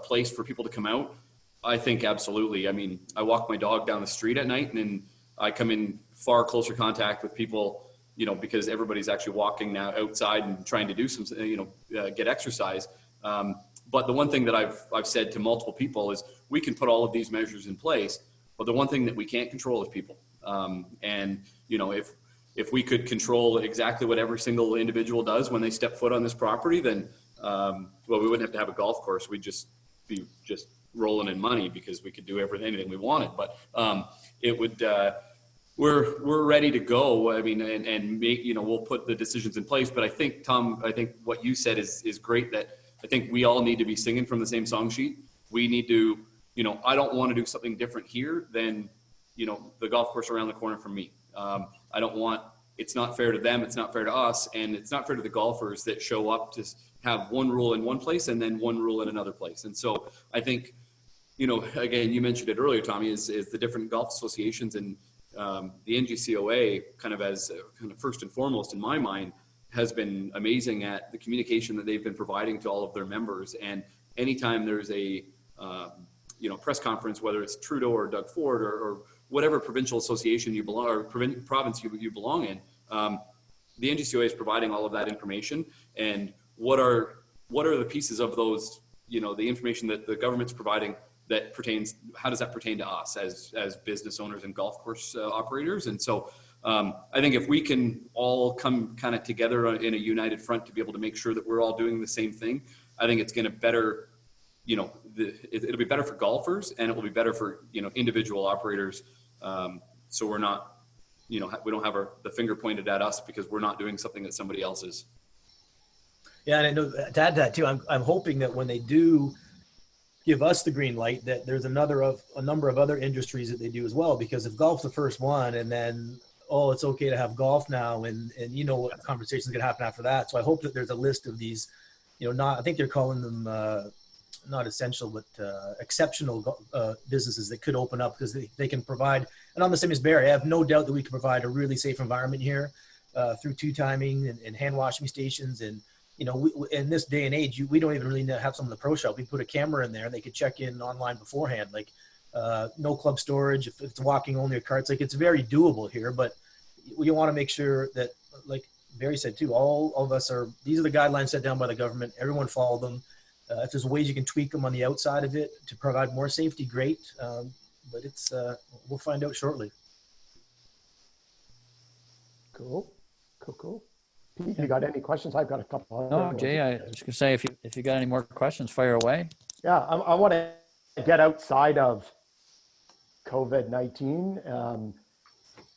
S4: place for people to come out? I think absolutely. I mean, I walk my dog down the street at night, and I come in far closer contact with people, you know, because everybody's actually walking now outside and trying to do some, you know, get exercise. But the one thing that I've said to multiple people is we can put all of these measures in place, but the one thing that we can't control is people. And, you know, if we could control exactly what every single individual does when they step foot on this property, then, well, we wouldn't have to have a golf course. We'd just be rolling in money because we could do anything we wanted. But it would, we're ready to go. I mean, and make, you know, we'll put the decisions in place. But I think, Tom, I think what you said is great, that I think we all need to be singing from the same song sheet. We need to, you know, I don't want to do something different here than, you know, the golf course around the corner from me. I don't want, it's not fair to them, it's not fair to us, and it's not fair to the golfers that show up to have one rule in one place and then one rule in another place. And so I think, you know, again, you mentioned it earlier, Tommy, is the different golf associations, and the NGCOA kind of first and foremost in my mind has been amazing at the communication that they've been providing to all of their members. And anytime there's a, you know, press conference, whether it's Trudeau or Doug Ford or whatever provincial association you belong, or province you belong in, the NGCOA is providing all of that information. And what are the pieces of those, you know, the information that the government's providing that pertains, how does that pertain to us as business owners and golf course operators? And so I think if we can all come kind of together in a united front to be able to make sure that we're all doing the same thing, I think it's going to better, you know, it'll be better for golfers, and it will be better for, you know, individual operators. So we're not, you know, we don't have the finger pointed at us because we're not doing something that somebody else is.
S2: Yeah, and I know to add to that too, I'm hoping that when they do give us the green light, that there's a number of other industries that they do as well. Because if golf's the first one, and then, oh, it's okay to have golf now, and you know what conversation's going to happen after that. So I hope that there's a list of these, you know, I think they're calling them not essential, but exceptional businesses that could open up, because they can provide. And I'm the same as Barry. I have no doubt that we can provide a really safe environment here through two-timing and hand washing stations. And, you know, in this day and age, we don't even really have some of the pro shop. We put a camera in there and they could check in online beforehand, like no club storage, if it's walking only or carts. Like, it's very doable here, but we want to make sure that, like Barry said too, all of us these are the guidelines set down by the government. Everyone follow them. If there's ways you can tweak them on the outside of it to provide more safety, great. But it's we'll find out shortly.
S3: Cool. Pete, you got any questions? I've got a couple.
S1: No, Jay, I was gonna say, if you got any more questions, fire away.
S3: Yeah, I want to get outside of COVID-19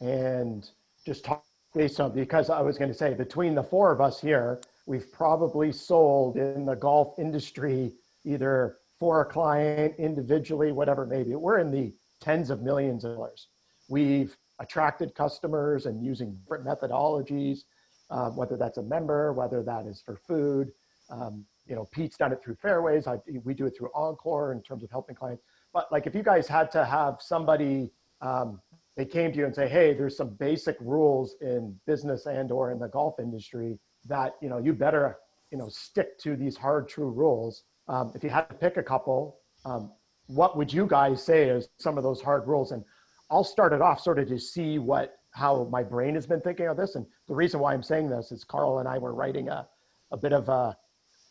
S3: and just talk based on, because I was going to say, between the four of us here, we've probably sold in the golf industry, either for a client, individually, whatever it may be. We're in the tens of millions of dollars. We've attracted customers and using different methodologies, whether that's a member, whether that is for food. You know, Pete's done it through Fairways. We do it through Encore in terms of helping clients. But like, if you guys had to have somebody, they came to you and say, hey, there's some basic rules in business and or in the golf industry that, you know, you better, you know, stick to these hard, true rules. If you had to pick a couple, what would you guys say is some of those hard rules? And I'll start it off sort of to see how my brain has been thinking of this. And the reason why I'm saying this is Carl and I were writing a bit of a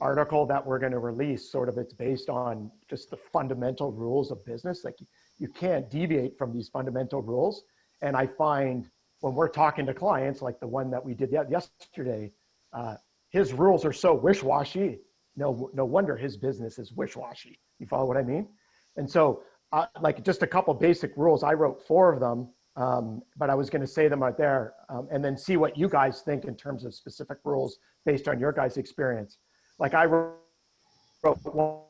S3: article that we're going to release. Sort of, it's based on just the fundamental rules of business. Like, you can't deviate from these fundamental rules. And I find when we're talking to clients, like the one that we did yesterday, his rules are so wish-washy. No wonder his business is wish-washy. You follow what I mean? And so like, just a couple basic rules. I wrote 4 of them, but I was going to say them right there, and then see what you guys think in terms of specific rules based on your guys' experience. Like, I wrote wrote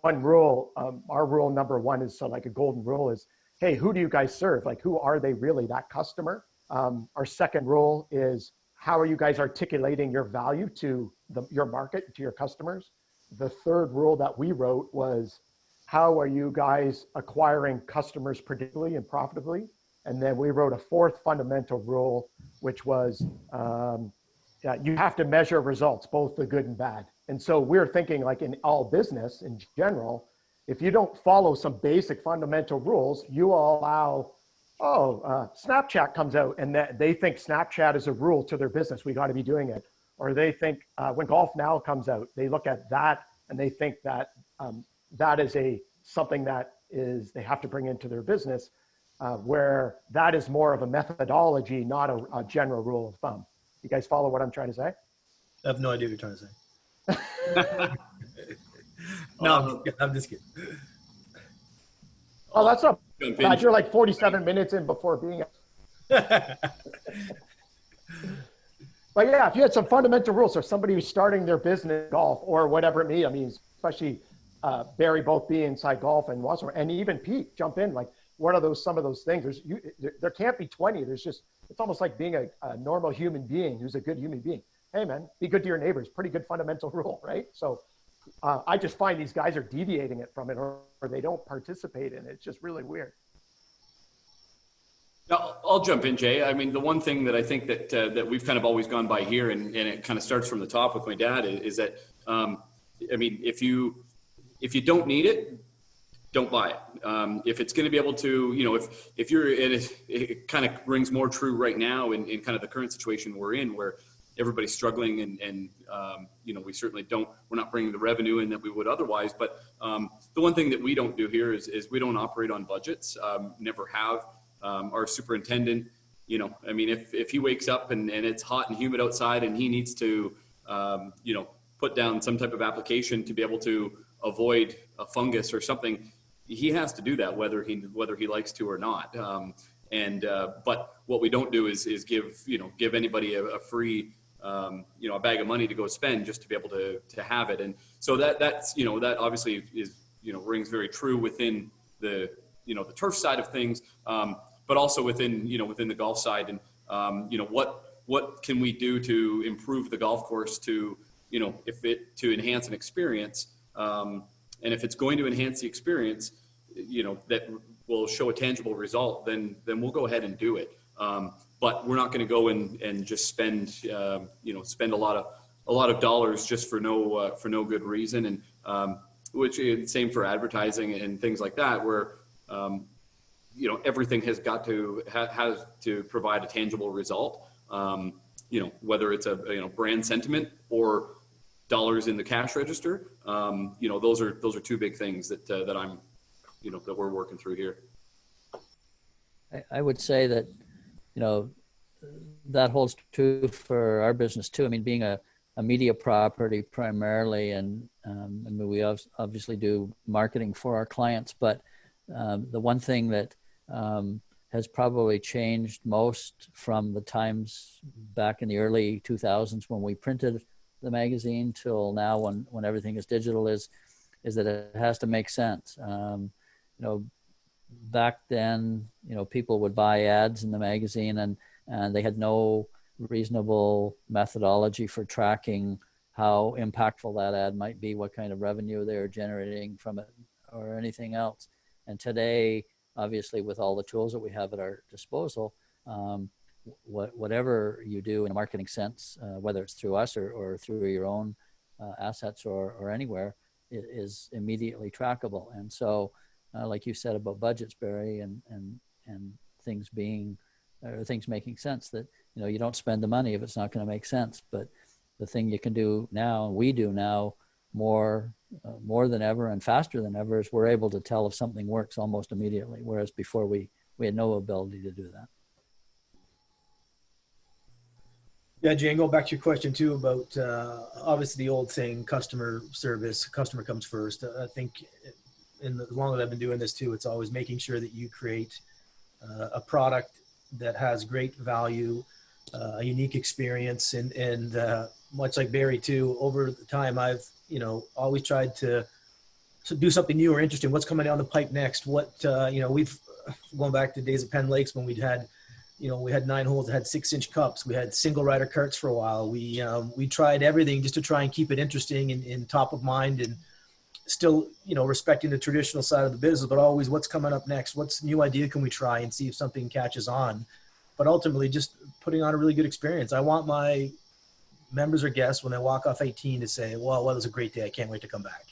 S3: one rule. Our rule number one is like a golden rule is, hey, who do you guys serve? Like, who are they really, that customer? Our second rule is, how are you guys articulating your value to your market, to your customers? The third rule that we wrote was, how are you guys acquiring customers predictably and profitably? And then we wrote a fourth fundamental rule, which was, you have to measure results, both the good and bad. And so we're thinking, like in all business in general, if you don't follow some basic fundamental rules, you will allow, Snapchat comes out and they think Snapchat is a rule to their business. We got to be doing it. Or they think when Golf Now comes out, they look at that and they think that that is something that they have to bring into their business, where that is more of a methodology, not a general rule of thumb. You guys follow what I'm trying to say?
S2: I have no idea what you're trying to say. No, I'm just kidding.
S3: Oh, that's not bad. You're like 47 minutes in before being. But yeah, if you had some fundamental rules, or somebody who's starting their business golf or whatever it may be, I mean, especially Barry both being inside golf and Wasser, and even Pete, jump in. Like, what are some of those things? There can't be 20. It's almost like being a normal human being who's a good human being. Hey man, be good to your neighbors. Pretty good fundamental rule, right? So I just find these guys are deviating it from it, or they don't participate in it. It's just really weird.
S4: Now, I'll jump in, Jay. I mean, the one thing that I think that we've kind of always gone by here, and it kind of starts from the top with my dad, is that, I mean, if you don't need it, don't buy it. If it's going to be able to, if you're in it kind of rings more true right now in kind of the current situation we're in, where everybody's struggling and we certainly we're not bringing the revenue in that we would otherwise. But the one thing that we don't do here is we don't operate on budgets, never have. Our superintendent, I mean, if he wakes up and it's hot and humid outside and he needs to, put down some type of application to be able to avoid a fungus or something, he has to do that, whether he likes to or not. But what we don't do is give anybody a free, a bag of money to go spend just to be able to have it. And so that's that obviously is, rings very true within the turf side of things, but also within the golf side. And, what can we do to improve the golf course to enhance an experience? And if it's going to enhance the experience, that will show a tangible result, then we'll go ahead and do it. But we're not going to go and just spend a lot of dollars just for no good reason. And which is same for advertising and things like that, where everything has to provide a tangible result. Whether it's a brand sentiment or dollars in the cash register, those are two big things that I'm that we're working through here.
S1: I would say that that holds true for our business too. I mean, being a media property primarily, and I mean, we obviously do marketing for our clients, but the one thing that has probably changed most from the times back in the early 2000s when we printed the magazine till now when everything is digital is that it has to make sense. Back then, people would buy ads in the magazine and they had no reasonable methodology for tracking how impactful that ad might be, what kind of revenue they're generating from it or anything else. And today, obviously, with all the tools that we have at our disposal, whatever you do in a marketing sense, whether it's through us or through your own assets or anywhere, is immediately trackable. And so, like you said about budgets, Barry, and things making sense, that you don't spend the money if it's not going to make sense. But the thing you can do now, and we do now more than ever and faster than ever, is we're able to tell if something works almost immediately, whereas before we had no ability to do that.
S2: Yeah, Jane, go back to your question too about obviously the old saying, customer service, customer comes first. I think as long as I've been doing this too, it's always making sure that you create a product that has great value, a unique experience, and much like Barry too, over the time I've always tried to so do something new or interesting. What's coming down the pipe next? What, we've going back to the days of Penn Lakes when we had 9 holes that had 6-inch cups. We had single rider carts for a while. We tried everything just to try and keep it interesting and top of mind, and still, respecting the traditional side of the business, but always what's coming up next? What's new idea can we try and see if something catches on? But ultimately just putting on a really good experience. I want my members or guests, when they walk off 18, to say, well, that was a great day. I can't wait to come back.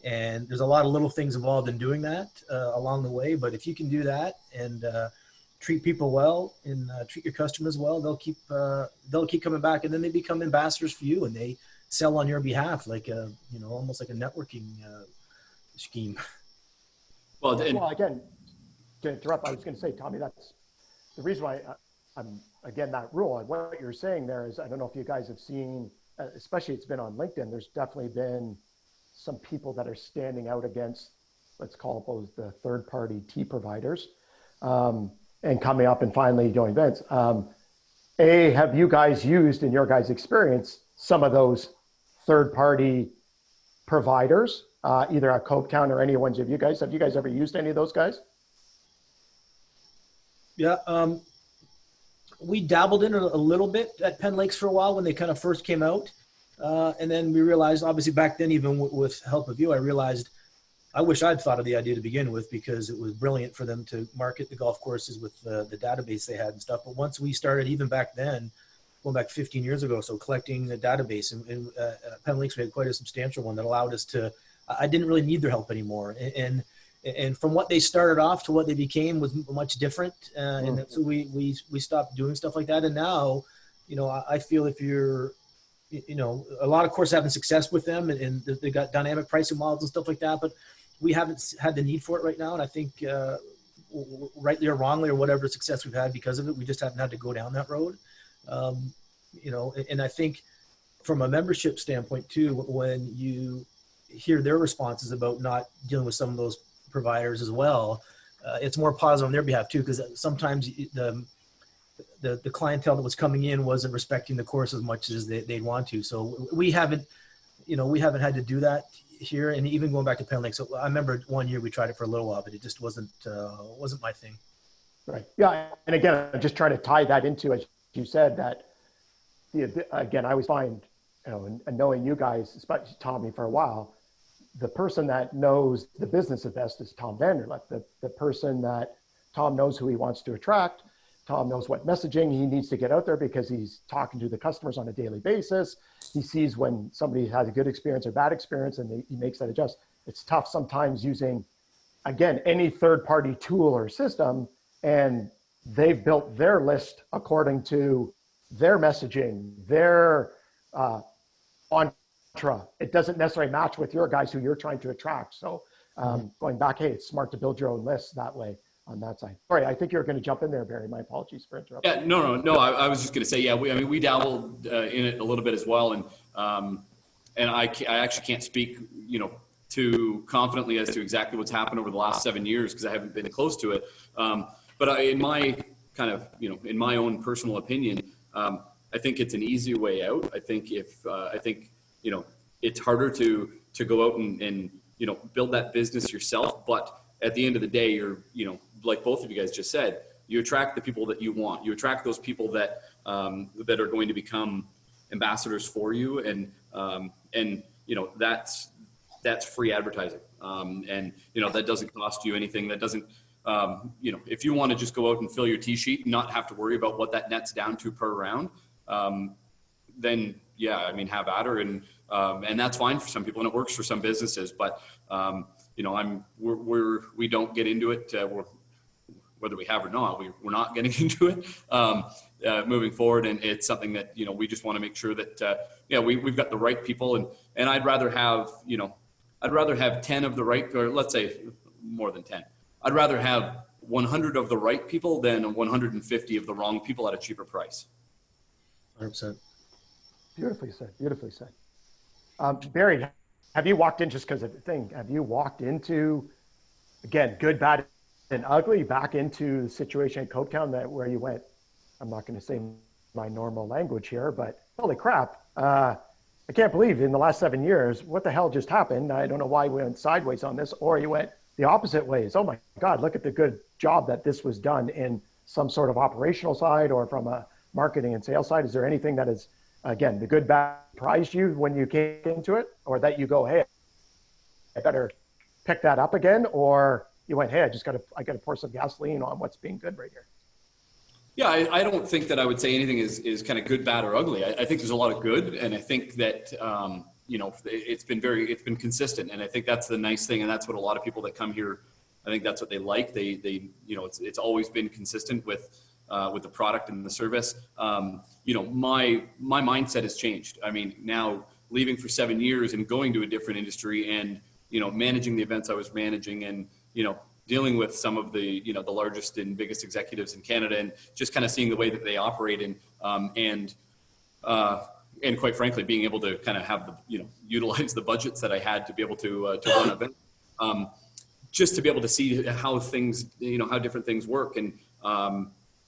S2: And there's a lot of little things involved in doing that along the way. But if you can do that and treat people well and treat your customers well, they'll keep coming back, and then they become ambassadors for you, and they sell on your behalf, like almost like a networking scheme.
S4: Well,
S3: again, to interrupt, I was going to say, Tommy, that's the reason why I'm again that rule. And what you're saying there is, I don't know if you guys have seen, especially it's been on LinkedIn. There's definitely been some people that are standing out against, let's call those the third-party tea providers, and coming up and finally doing events. Have you guys used, in your guys' experience, some of those third-party providers, either at Copetown or any ones of you guys? Have you guys ever used any of those guys?
S2: Yeah, we dabbled in it a little bit at Penn Lakes for a while when they kind of first came out. And then we realized, obviously back then, even with help of you, I realized I wish I'd thought of the idea to begin with, because it was brilliant for them to market the golf courses with the database they had and stuff. But once we started, even back then, going back 15 years ago, so collecting the database, and Penn Lakes, we had quite a substantial one that allowed us to, I didn't really need their help anymore. And from what they started off to what they became was much different. And so we stopped doing stuff like that. And now, I feel if you're, a lot of courses having success with them, and they got dynamic pricing models and stuff like that, but we haven't had the need for it right now. And I think rightly or wrongly, or whatever success we've had because of it, we just haven't had to go down that road. And I think from a membership standpoint too, when you hear their responses about not dealing with some of those providers as well, it's more positive on their behalf too, because sometimes the clientele that was coming in wasn't respecting the course as much as they'd want to. So we haven't had to do that here. And even going back to Penn Lake. So I remember one year we tried it for a little while, but it just wasn't my thing.
S3: Right. Yeah. And again, I'm just trying to tie that into, as you said, that again, I always find, and knowing you guys, especially Tommy, for a while, the person that knows the business the best is Tom Vanderlip. The person that Tom knows who he wants to attract. Tom knows what messaging he needs to get out there, because he's talking to the customers on a daily basis. He sees when somebody has a good experience or bad experience, and he makes that adjust. It's tough sometimes using, again, any third-party tool or system, and they've built their list according to their messaging, their mantra. It doesn't necessarily match with your guys who you're trying to attract. So going back, hey, it's smart to build your own list that way on that side. Sorry, I think you're going to jump in there, Barry. My apologies for interrupting.
S4: Yeah, no. I was just going to say, yeah, we dabbled in it a little bit as well, and I actually can't speak, too confidently as to exactly what's happened over the last 7 years, because I haven't been close to it. But in my kind of, in my own personal opinion, I think it's an easier way out. I think it's harder to go out and build that business yourself, but at the end of the day, you're, like both of you guys just said, you attract the people that you want. You attract those people that that are going to become ambassadors for you, and that's free advertising. And that doesn't cost you anything. That doesn't if you want to just go out and fill your tee sheet and not have to worry about what that nets down to per round, then yeah, I mean, have at her, and that's fine for some people, and it works for some businesses. But we don't get into it. Whether we have or not, we're not getting into it moving forward, and it's something that we just want to make sure that we've got the right people, and I'd rather have 10 of the right, or let's say more than 10. I'd rather have 100 of the right people than 150 of the wrong people at a cheaper price.
S2: 100%.
S3: Beautifully said. Beautifully said. Barry, have you walked in, just because of the thing, have you walked into, again, good, bad, and ugly, back into the situation at Copetown where you went, I'm not going to say my normal language here, but holy crap, I can't believe in the last 7 years, what the hell just happened? I don't know why we went sideways on this, or you went the opposite ways. Oh my God, look at the good job that this was done in some sort of operational side or from a marketing and sales side. Is there anything that is, again, the good, bad surprised you when you came into it, or that you go, hey, I better pick that up again, or you went, hey, I got to pour some gasoline on what's being good right here?
S4: Yeah, I don't think that I would say anything is kind of good, bad, or ugly. I think there's a lot of good, and I think that it's been consistent, and I think that's the nice thing, and that's what a lot of people that come here, I think that's what they like. They it's always been consistent with the product and the service. My mindset has changed. I mean, now leaving for 7 years and going to a different industry, and managing the events I was managing, and dealing with some of the the largest and biggest executives in Canada, and just kind of seeing the way that they operate, and quite frankly, being able to kind of have the utilize the budgets that I had to be able to run events, just to be able to see how things how different things work, and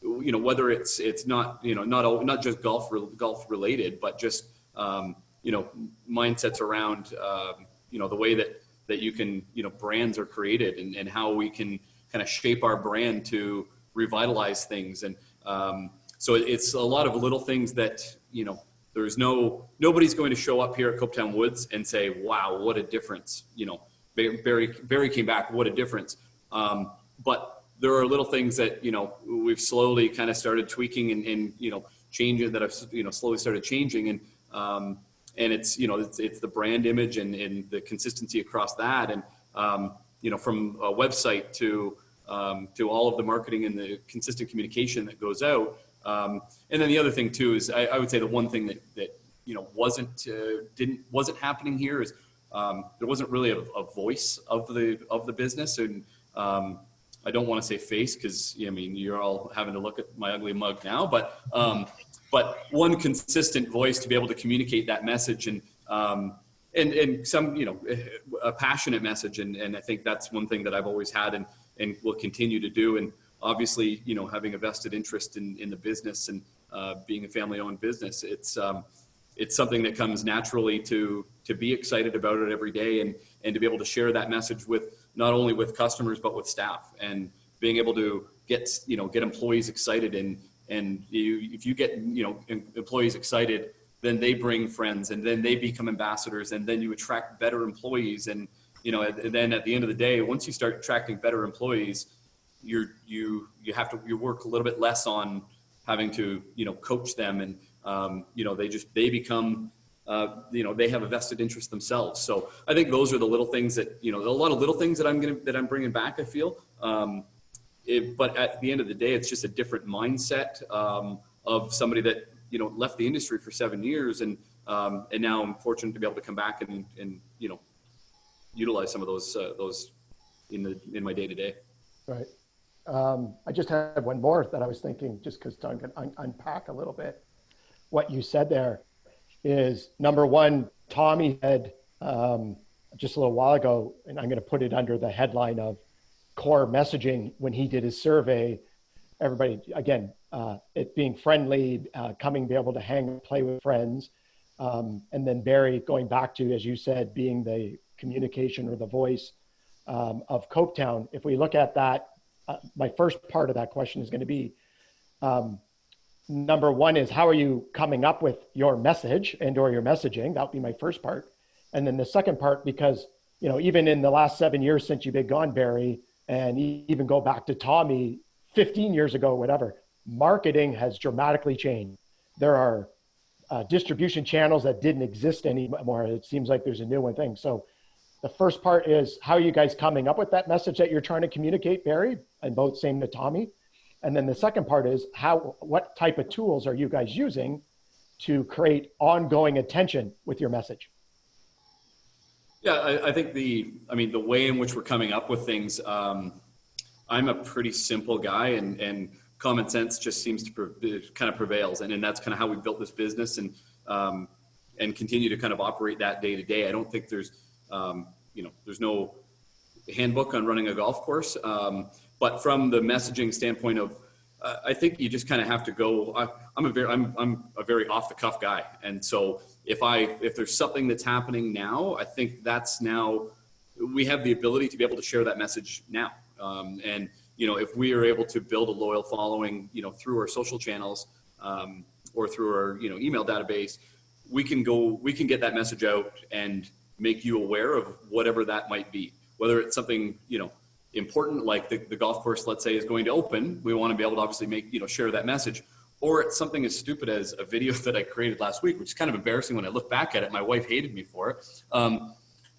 S4: whether it's not not just golf related, but just mindsets around the way that you can, brands are created, and how we can kind of shape our brand to revitalize things. And so it's a lot of little things that, nobody's going to show up here at Copetown Woods and say, wow, what a difference. Barry came back, what a difference. But there are little things that, we've slowly kind of started tweaking and changing, that I've, slowly started changing. And it's the brand image and the consistency across that. And, from a website to all of the marketing and the consistent communication that goes out. And then the other thing too, is I would say the one thing that wasn't happening here is, there wasn't really a voice of the business. And, I don't want to say face, because you're all having to look at my ugly mug now, but one consistent voice to be able to communicate that message, and some, a passionate message. And I think that's one thing that I've always had and will continue to do. And obviously, having a vested interest in the business, and being a family owned business, it's something that comes naturally to be excited about it every day, and to be able to share that message with, not only with customers, but with staff, and being able to get employees excited. And if you get, employees excited, then they bring friends, and then they become ambassadors, and then you attract better employees. And, and then at the end of the day, once you start attracting better employees, you work a little bit less on having to, coach them. And, they become, they have a vested interest themselves. So I think those are the little things that, a lot of little things that I'm bringing back, I feel. But at the end of the day, it's just a different mindset of somebody that left the industry for 7 years, and now I'm fortunate to be able to come back and utilize some of those in my day to day.
S3: Right. I just had one more that I was thinking, just because I can unpack a little bit. What you said there is, number one, Tommy had just a little while ago, and I'm going to put it under the headline of core messaging, when he did his survey, everybody, again, it being friendly, coming, be able to hang, play with friends. And then Barry, going back to, as you said, being the communication or the voice of Copetown. If we look at that, my first part of that question is going to be, number one is, how are you coming up with your message or your messaging? That would be my first part. And then the second part, because, even in the last 7 years since you've been gone, Barry, and even go back to Tommy 15 years ago, whatever, marketing has dramatically changed. There are distribution channels that didn't exist anymore. It seems like there's a new one thing. So the first part is, how are you guys coming up with that message that you're trying to communicate, Barry? And both same to Tommy. And then the second part is, what type of tools are you guys using to create ongoing attention with your message?
S4: Yeah, I think the way in which we're coming up with things, I'm a pretty simple guy, and common sense just seems to kind of prevails. And that's kind of how we built this business, and continue to kind of operate that day to day. I don't think there's no handbook on running a golf course. But from the messaging standpoint of, I think you just kind of have to go. I'm a very off the cuff guy, and so if there's something that's happening now, I think that's now we have the ability to be able to share that message now. And if we are able to build a loyal following, through our social channels or through our email database, we can get that message out and make you aware of whatever that might be, whether it's something important, like the golf course, let's say, is going to open. We want to be able to obviously share that message. Or it's something as stupid as a video that I created last week, which is kind of embarrassing when I look back at it. My wife hated me for it.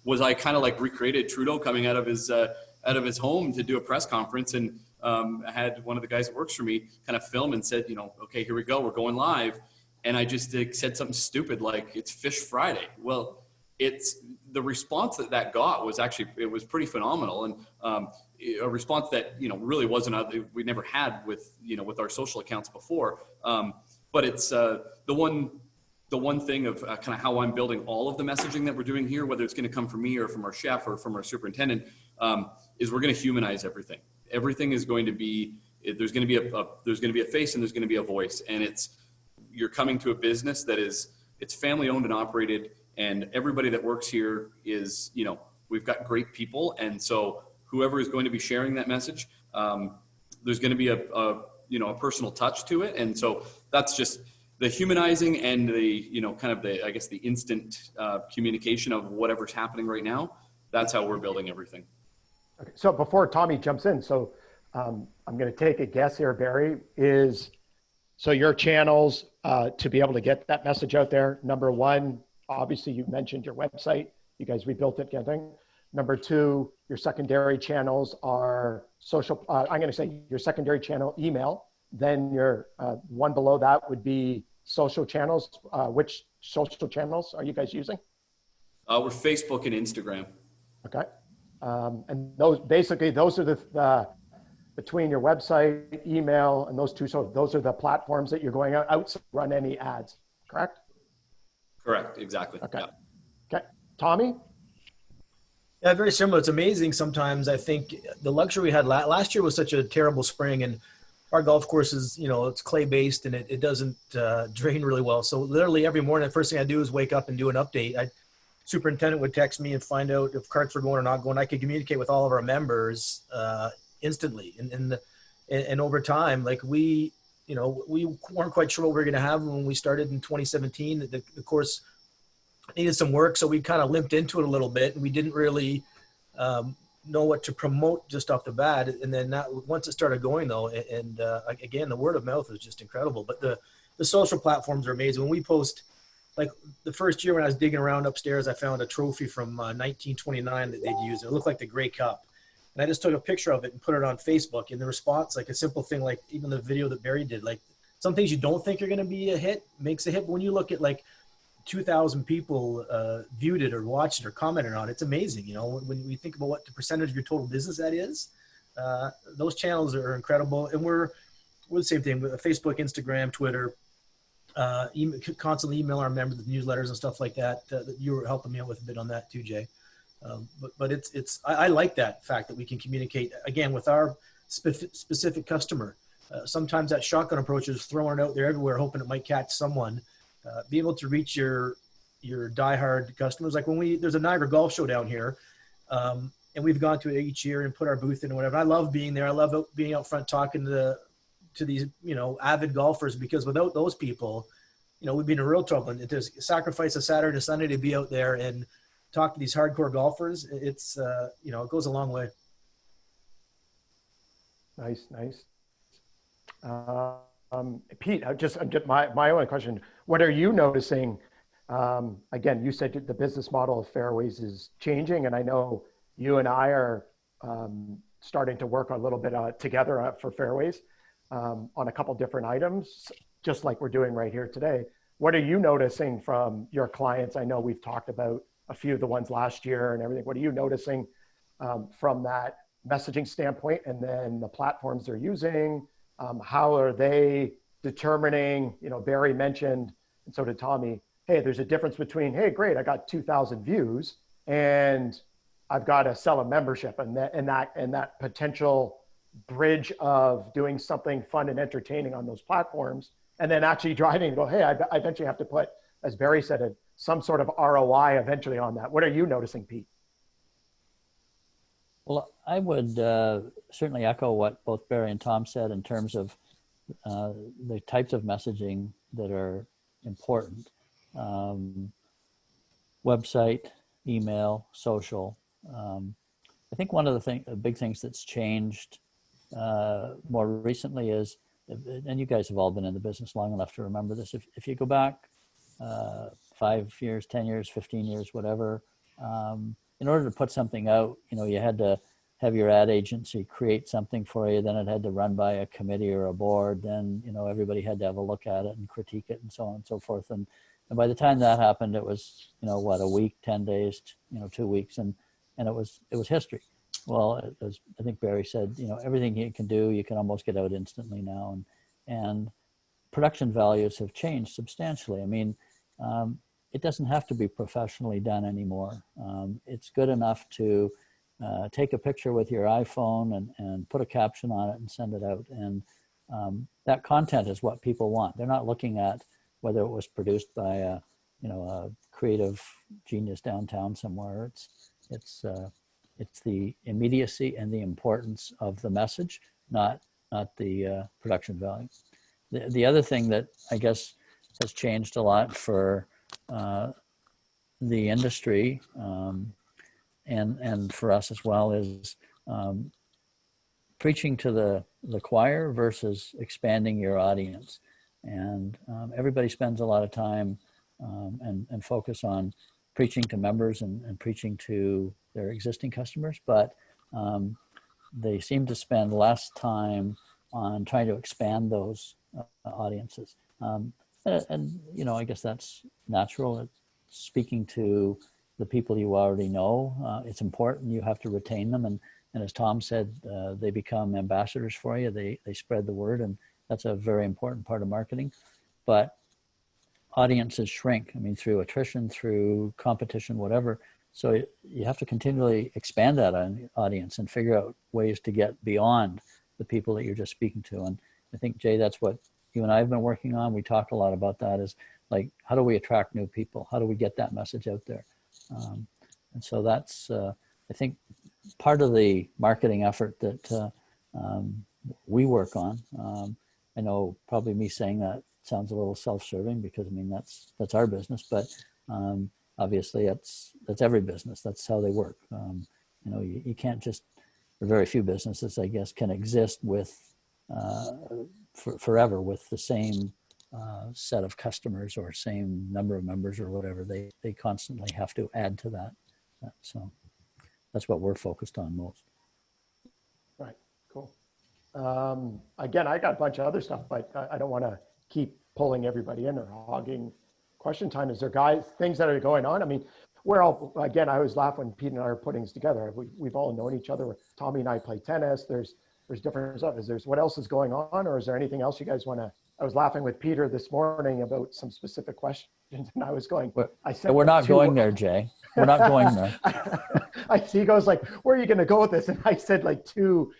S4: Was I kind of like recreated Trudeau coming out of his home to do a press conference, and I had one of the guys that works for me kind of film and said, okay, here we go, we're going live. And I just said something stupid like, it's Fish Friday. Well, the response that got was it was pretty phenomenal, and a response that really wasn't we never had with with our social accounts before. But it's the one thing of kind of how I'm building all of the messaging that we're doing here, whether it's going to come from me or from our chef or from our superintendent, is we're going to humanize everything. Everything is going to be there's going to be a face and there's going to be a voice, and you're coming to a business that it's family owned and operated. And everybody that works here is, we've got great people. And so whoever is going to be sharing that message, there's going to be a personal touch to it. And so that's just the humanizing and the, kind of the instant communication of whatever's happening right now. That's how we're building everything.
S3: Okay. So before Tommy jumps in, I'm going to take a guess here, Barry, so your channels to be able to get that message out there. Number one, obviously, you mentioned your website. You guys rebuilt it, kind of thing. Number two, your secondary channels are social. I'm going to say your secondary channel email. Then your one below that would be social channels. Which social channels are you guys using?
S4: We're Facebook and Instagram.
S3: Okay. And those are the between your website, email, and those two. So those are the platforms that you're going out to run any ads, correct?
S4: Correct. Exactly.
S3: Okay.
S4: Yeah.
S3: Okay. Tommy?
S2: Yeah, very similar. It's amazing sometimes. I think the luxury we had last year was such a terrible spring, and our golf course is, it's clay based and it doesn't drain really well. So literally every morning, the first thing I do is wake up and do an update. Superintendent would text me and find out if carts were going or not going. I could communicate with all of our members instantly. And over time, like we weren't quite sure what we were going to have when we started in 2017. The course needed some work, so we kind of limped into it a little bit, and we didn't really know what to promote just off the bat. And then once it started going, though, and again, the word of mouth is just incredible. But the social platforms are amazing. When we post, like the first year when I was digging around upstairs, I found a trophy from 1929 that they'd used. It looked like the Grey Cup. And I just took a picture of it and put it on Facebook. And the response, like a simple thing, like even the video that Barry did, like some things you don't think are going to be a hit makes a hit. But when you look at like 2,000 people viewed it or watched it or commented on it, it's amazing. When we think about what the percentage of your total business that is, those channels are incredible. And we're the same thing with Facebook, Instagram, Twitter, constantly email our members with newsletters and stuff like that. You were helping me out with a bit on that too, Jay. But I like that fact that we can communicate again with our specific customer. Sometimes that shotgun approach is throwing it out there everywhere, hoping it might catch someone. Be able to reach your diehard customers. Like there's a Niagara Golf Show down here, and we've gone to it each year and put our booth in and whatever. I love being there. I love being out front talking to these avid golfers, because without those people, we'd be in real trouble. And to sacrifice a Saturday to Sunday to be out there and talk to these hardcore golfers, it's it goes a long way.
S3: Nice. Pete, my only question, what are you noticing? Again, you said the business model of Fairways is changing, and I know you and I are starting to work a little bit together for Fairways on a couple different items, just like we're doing right here today. What are you noticing from your clients? I know we've talked about a few of the ones last year and everything. What are you noticing from that messaging standpoint, and then the platforms they're using? How are they determining, Barry mentioned, and so did Tommy, hey, there's a difference between, hey, great, I got 2,000 views and I've got to sell a membership, and that potential bridge of doing something fun and entertaining on those platforms, and then actually driving and go, hey, I eventually have to put, as Barry said, some sort of ROI eventually on that. What are you noticing, Pete?
S1: Well, I would certainly echo what both Barry and Tom said in terms of the types of messaging that are important. Website, email, social. I think one of the big things that's changed more recently is, and you guys have all been in the business long enough to remember this, if you go back 5 years, 10 years, 15 years, whatever, in order to put something out, you had to have your ad agency create something for you, then it had to run by a committee or a board, then everybody had to have a look at it and critique it and so on and so forth. And by the time that happened, it was a week, 10 days, 2 weeks, and it was history. Well, as I think Barry said, everything you can do, you can almost get out instantly now, and production values have changed substantially. I mean, it doesn't have to be professionally done anymore. It's good enough to take a picture with your iPhone and put a caption on it and send it out. And that content is what people want. They're not looking at whether it was produced by a creative genius downtown somewhere. It's the immediacy and the importance of the message, not the production value. The other thing that I guess has changed a lot for the industry and for us as well is preaching to the choir versus expanding your audience. And everybody spends a lot of time and focus on preaching to members and preaching to their existing customers, but they seem to spend less time on trying to expand those audiences. And I guess that's natural. It's speaking to the people you already know. It's important. You have to retain them. And as Tom said, they become ambassadors for you. They spread the word, and that's a very important part of marketing. But audiences shrink, through attrition, through competition, whatever. So you have to continually expand that audience and figure out ways to get beyond the people that you're just speaking to. And I think, Jay, that's what you and I have been working on. We talk a lot about that, is like, how do we attract new people? How do we get that message out there? And so that's, I think, part of the marketing effort that we work on. I know probably me saying that sounds a little self-serving because that's our business, but obviously that's every business. That's how they work. You can't just, very few businesses, I guess, can exist with forever with the same set of customers or same number of members or whatever. They constantly have to add to that. So that's what we're focused on most.
S3: Right, cool. Again, I got a bunch of other stuff, but I don't want to keep pulling everybody in or hogging question time. Is there things that are going on? Again, I always laugh when Pete and I are putting this together. We've all known each other. Tommy and I play tennis. There's different stuff. What else is going on, or is there anything else you guys want to? I was laughing with Peter this morning about some specific questions, and I was going.
S1: We're not going there, Jay. We're not going there.
S3: He goes like, "Where are you going to go with this?" And I said like two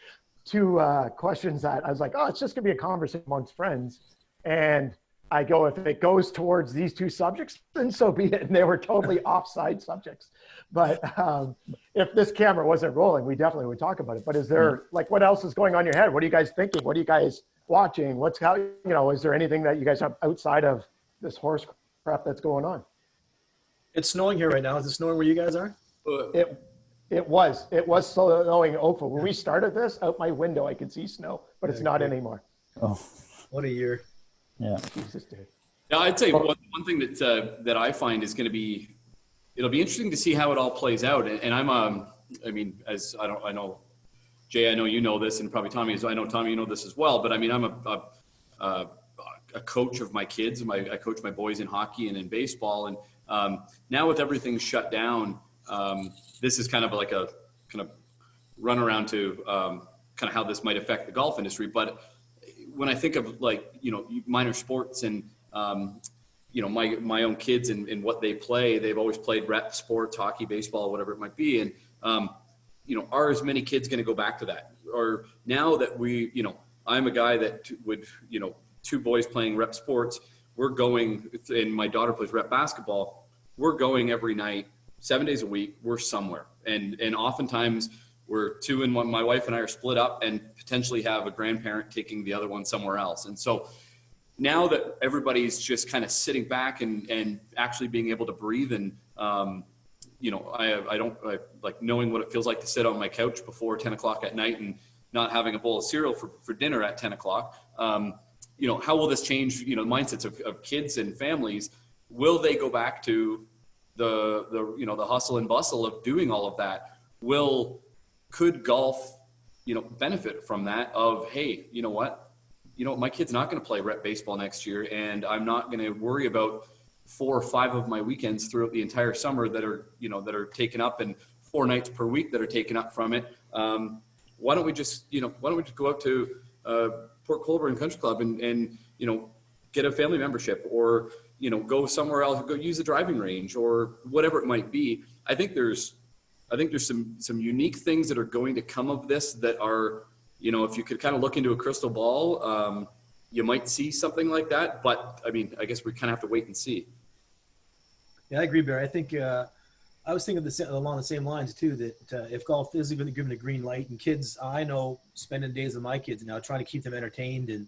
S3: questions that I was like, "Oh, it's just going to be a conversation amongst friends." And I go, if it goes towards these two subjects, then so be it. And they were totally offside subjects. But if this camera wasn't rolling, we definitely would talk about it. But is there, what else is going on in your head? What are you guys thinking? What are you guys watching? Is there anything that you guys have outside of this horse crap that's going on?
S2: It's snowing here right now. Is it snowing where you guys are?
S3: It was snowing in Oakville. When we started this, out my window, I could see snow, but it's not anymore.
S1: Oh,
S2: what a year.
S1: Yeah.
S3: Jesus, dude.
S4: Yeah, I'd say one thing that I find is going to be, it'll be interesting to see how it all plays out. And I'm, I know, Jay, I know you know this, and probably Tommy, I know Tommy, you know this as well. But I'm a coach of my kids. I coach my boys in hockey and in baseball. And now with everything shut down, this is kind of like a kind of run around to kind of how this might affect the golf industry. But when I think of minor sports and, my own kids and what they play, they've always played rep sports, hockey, baseball, whatever it might be. And are as many kids going to go back to that? Or now that I'm a guy that would, two boys playing rep sports, we're going, and my daughter plays rep basketball, we're going every night, 7 days a week, we're somewhere. And oftentimes we're two and one, my wife and I are split up and potentially have a grandparent taking the other one somewhere else. And so now that everybody's just kind of sitting back and actually being able to breathe and, I like knowing what it feels like to sit on my couch before 10 o'clock at night and not having a bowl of cereal for dinner at 10 o'clock. How will this change, mindsets of kids and families? Will they go back to the hustle and bustle of doing all of that? Could golf, benefit from that of, hey, you know what, my kid's not going to play rep baseball next year, and I'm not going to worry about 4 or 5 of my weekends throughout the entire summer that are taken up, and 4 nights per week that are taken up from it. Why don't we just go out to Port Colborne Country Club and get a family membership, or go somewhere else, go use the driving range or whatever it might be. I think there's some unique things that are going to come of this that are, if you could kind of look into a crystal ball, you might see something like that. But I mean, I guess we kind of have to wait and see.
S2: Yeah, I agree, Barry. I think I was thinking along the same lines too, that if golf is even given a green light, and kids, I know spending days with my kids now trying to keep them entertained, and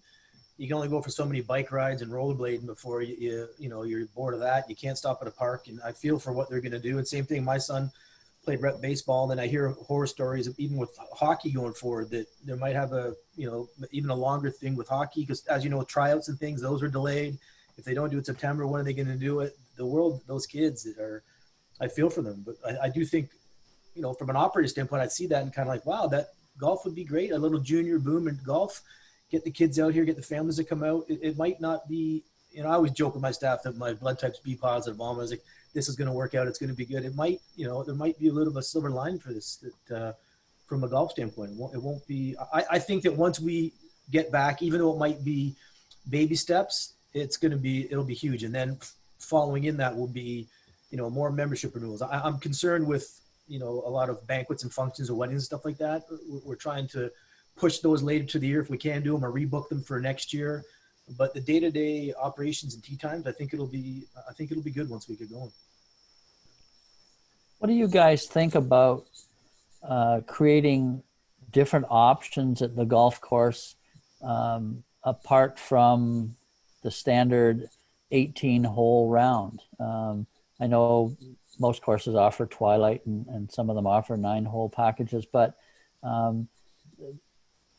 S2: you can only go for so many bike rides and rollerblading before you're bored of that. You can't stop at a park, and I feel for what they're going to do. And same thing, my son played rep baseball, and I hear horror stories of even with hockey going forward that there might have even a longer thing with hockey, because as you know, tryouts and things, those are delayed. If they don't do it September, when are they going to do it? Those kids I feel for them. But I do think, from an operator standpoint, I see that and kind of like, wow, that golf would be great. A little junior boom in golf, get the kids out here, get the families to come out. It might not be, I always joke with my staff that my blood type's B positive. I was like, this is going to work out. It's going to be good. It might, there might be a little bit of a silver lining for this that, from a golf standpoint. It won't be, I think that once we get back, even though it might be baby steps, it'll be huge. And then following in that will be, more membership renewals. I'm concerned with, a lot of banquets and functions or weddings and stuff like that. We're trying to push those later to the year if we can do them, or rebook them for next year. But the day-to-day operations and tee times, I think it'll be good once we get going.
S1: What do you guys think about creating different options at the golf course, apart from the standard 18-hole round? I know most courses offer twilight, and some of them offer 9-hole packages, but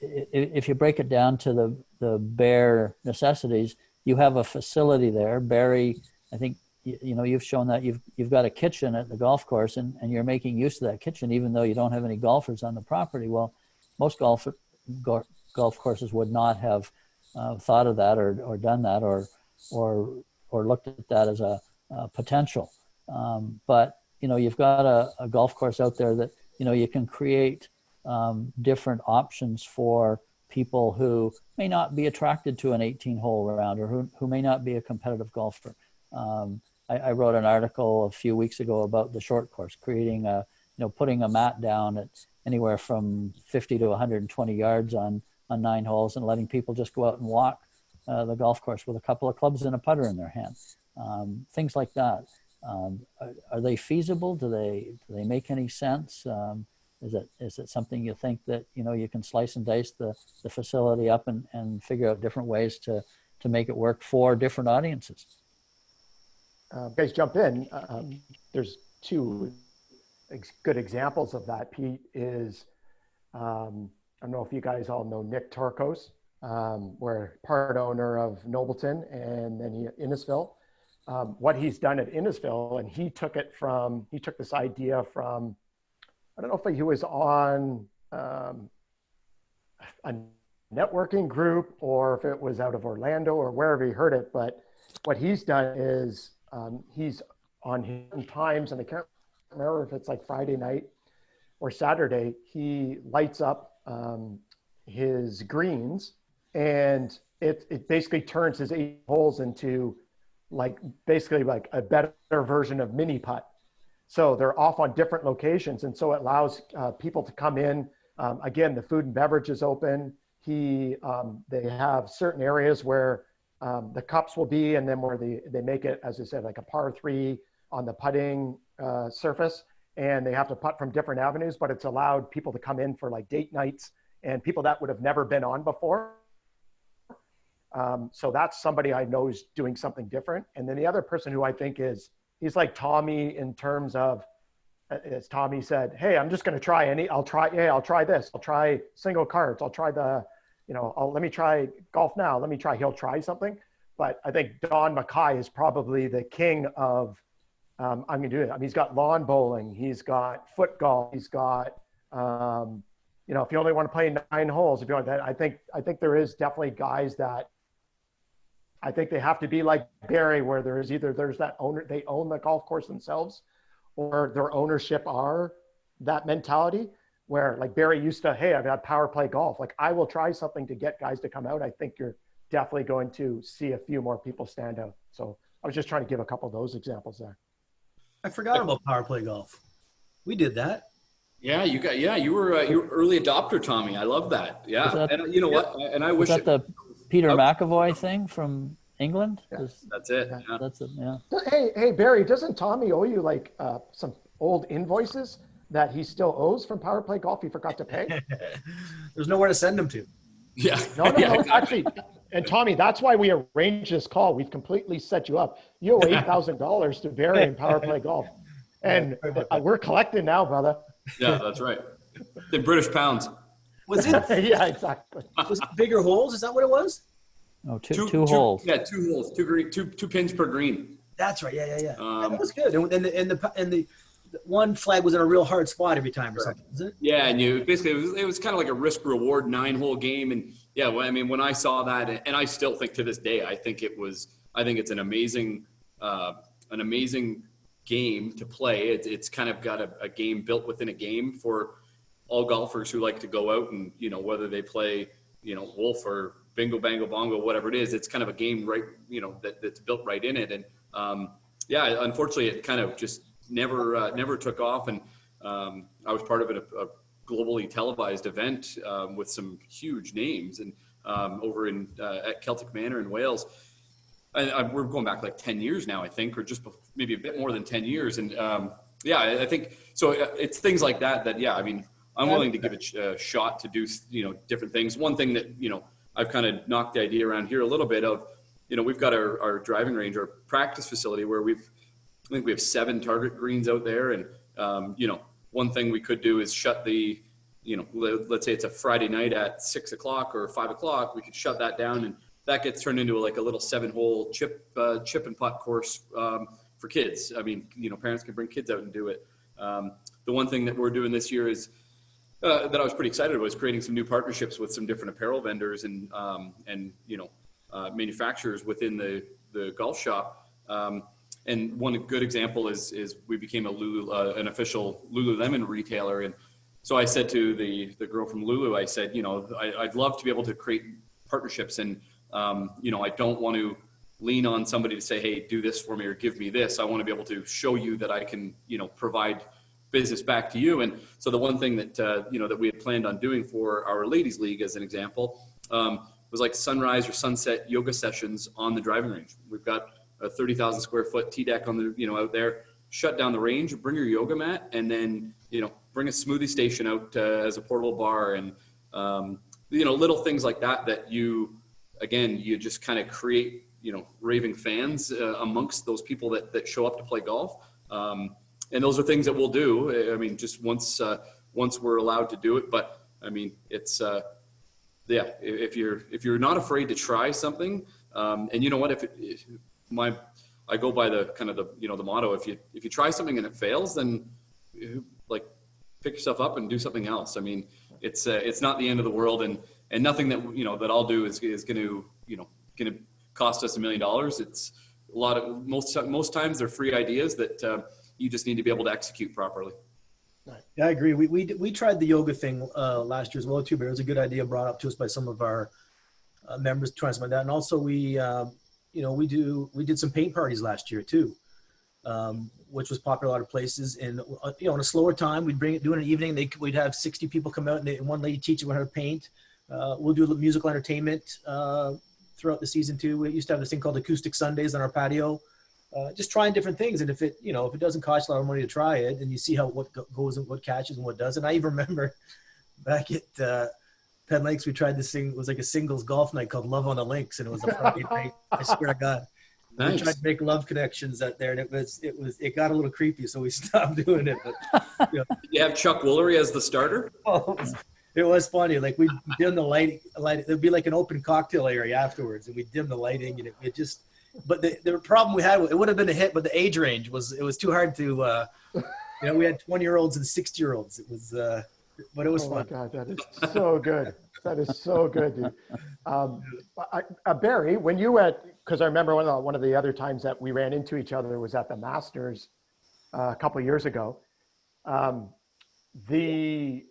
S1: if you break it down to the bare necessities, you have a facility there. Barry, I think, you've shown that you've got a kitchen at the golf course, and you're making use of that kitchen, even though you don't have any golfers on the property. Well, most golf courses would not have thought of that or done that or looked at that as a potential. But, you've got a golf course out there that, you can create different options for people who may not be attracted to an 18-hole round, or who may not be a competitive golfer. I wrote an article a few weeks ago about the short course, creating putting a mat down at anywhere from 50 to 120 yards on 9 holes, and letting people just go out and walk the golf course with a couple of clubs and a putter in their hand. Things like that. Are they feasible? Do they make any sense? Is it something you think that, you can slice and dice the facility up and figure out different ways to make it work for different audiences?
S3: Guys, jump in. There's 2 good examples of that. Pete is, I don't know if you guys all know Nick Torkos. We're part owner of Nobleton and then Innisfil. What he's done at Innisfil, and he took this idea from, I don't know if he was on a networking group or if it was out of Orlando or wherever he heard it, but what he's done is he's on his times, and I can't remember if it's like Friday night or Saturday, he lights up his greens, and it basically turns his 8 holes into basically like a better version of mini putt. So they're off on different locations. And so it allows people to come in. Again, the food and beverage is open. They have certain areas where the cups will be, and then where they make it, as I said, like a par 3 on the putting surface. And they have to putt from different avenues, but it's allowed people to come in for like date nights and people that would have never been on before. So that's somebody I know is doing something different. And then the other person who I think he's like Tommy in terms of, as Tommy said, hey, I'm just going to try I'll try this. I'll try single carts. I'll try let me try golf now. He'll try something. But I think Don Mackay is probably the king of, I'm going to do it. I mean, he's got lawn bowling. He's got foot golf. He's got, if you only want to play 9 holes, if you want that, I think there is definitely guys that I think they have to be like Barry, where there's that owner, they own the golf course themselves, or their ownership are that mentality where like Barry used to, hey, I've got power play golf. Like I will try something to get guys to come out. I think you're definitely going to see a few more people stand out. So I was just trying to give a couple of those examples there.
S2: I forgot about power play golf. We did that.
S4: Yeah, you were early adopter, Tommy. I love that. Yeah, and you know what? And I wish
S1: that the Peter McAvoy thing from England?
S3: Yeah.
S4: That's it.
S1: Yeah. That's it. Yeah.
S3: Hey, Barry, doesn't Tommy owe you like some old invoices that he still owes from Power Play Golf he forgot to pay?
S2: There's nowhere to send them to.
S4: Yeah.
S3: No, actually, and Tommy, that's why we arranged this call. We've completely set you up. You owe $8,000 to Barry in Power Play Golf, and we're collecting now, brother.
S4: Yeah, that's right. The British pounds.
S2: Was it?
S3: Yeah, exactly.
S2: Was it bigger holes? Is that what it was?
S1: Oh, two holes.
S4: Yeah, 2 holes, two pins per green.
S2: That's right. Yeah. That was good. And the one flag was in a real hard spot every time or something, isn't it?
S4: Yeah, and it was kind of like a risk reward 9-hole game, and yeah, I mean when I saw that, and I still think to this day, I think it's an amazing game to play. It's kind of got a game built within a game for all golfers who like to go out and whether they play Wolf or Bingo Bango Bongo, whatever it is, it's kind of a game right that's built right in it. And unfortunately it kind of just never took off. And I was part of a globally televised event with some huge names and over at Celtic Manor in Wales. We're going back like 10 years now, I think, or just maybe a bit more than 10 years. And I think so. It's things like that. Yeah, I mean, I'm willing to give it a shot to do different things. One thing that I've kind of knocked the idea around here a little bit of we've got our driving range, our practice facility where I think we have 7 target greens out there, and one thing we could do is shut the let's say it's a Friday night at 6 o'clock or 5 o'clock, we could shut that down, and that gets turned into like a little 7-hole chip and putt course for kids. I mean, parents can bring kids out and do it. The one thing that we're doing this year is that I was pretty excited about is creating some new partnerships with some different apparel vendors and manufacturers within the golf shop. And one good example is we became an official Lululemon retailer. And so I said to the girl from Lulu, I said, I'd love to be able to create partnerships, and I don't want to lean on somebody to say, hey, do this for me or give me this. I want to be able to show you that I can, provide business back to you. And so the one thing that, that we had planned on doing for our ladies league, as an example, was like sunrise or sunset yoga sessions on the driving range. We've got a 30,000 square foot tee deck on the, out there. Shut down the range, bring your yoga mat, and then, bring a smoothie station out as a portable bar. And, little things like that you just kind of create, raving fans amongst those people that show up to play golf. And those are things that we'll do. I mean, just once we're allowed to do it. But I mean, it's if you're not afraid to try something, and you know what, I go by the kind of the motto, if you try something and it fails, then like pick yourself up and do something else. I mean, it's not the end of the world, and nothing that that I'll do is going to cost us $1 million. It's a lot of most times they're free ideas that you just need to be able to execute properly.
S2: Yeah, I agree. We tried the yoga thing last year as well too, but it was a good idea brought up to us by some of our members trying something like that. And also we did some paint parties last year too, which was popular in a lot of places. And on a slower time, we'd do it in the evening. We'd have 60 people come out, and one lady teach them how to paint. We'll do musical entertainment throughout the season too. We used to have this thing called Acoustic Sundays on our patio. Just trying different things, and if it doesn't cost a lot of money to try it, and you see what goes and what catches and what doesn't. I even remember back at Penn Lakes, we tried this thing. It was like a singles golf night called Love on the Links, and it was a Friday night. I swear to God,
S4: Nice.
S2: we tried to make love connections out there, and it got a little creepy, so we stopped doing it. But
S4: Did you have Chuck Woolery as the starter?
S2: it was funny. Like we dim the lighting. There'd be like an open cocktail area afterwards, and we dim the lighting, and it just. But the problem we had, it would have been a hit, but the age range was too hard to. We had 20-year-olds and 60-year-olds. It was, but it was fun.
S3: Oh my God, that is so good. That is so good, dude. Barry, when you because I remember one of the other times that we ran into each other was at the Masters a couple of years ago. Did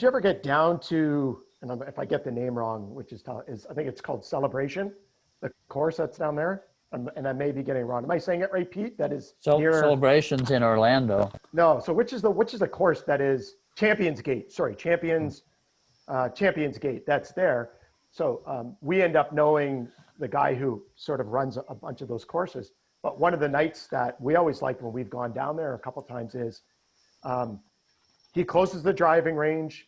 S3: you ever get down to, and if I get the name wrong, which is I think it's called Celebration, the course that's down there, and I may be getting it wrong. Am I saying it right, Pete? That is near
S1: Celebrations in Orlando.
S3: No. So which is the course that is Champions Gate? Sorry, Champions Gate. That's there. So we end up knowing the guy who sort of runs a bunch of those courses. But one of the nights that we always liked when we've gone down there a couple of times is he closes the driving range.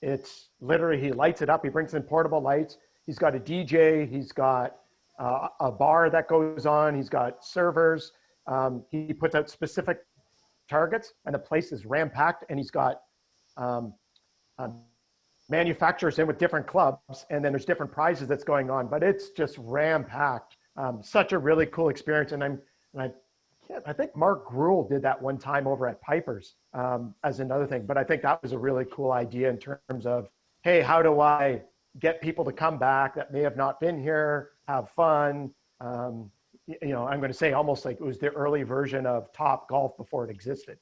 S3: It's literally, he lights it up. He brings in portable lights. He's got a DJ. He's got a bar that goes on. He's got servers. He puts out specific targets, and the place is ram-packed. And he's got manufacturers in with different clubs, and then there's different prizes that's going on. But it's just ram-packed. Such a really cool experience. And I think Mark Gruhl did that one time over at Piper's as another thing. But I think that was a really cool idea in terms of, hey, how do I get people to come back that may have not been here, have fun? I'm going to say almost like it was the early version of Top Golf before it existed.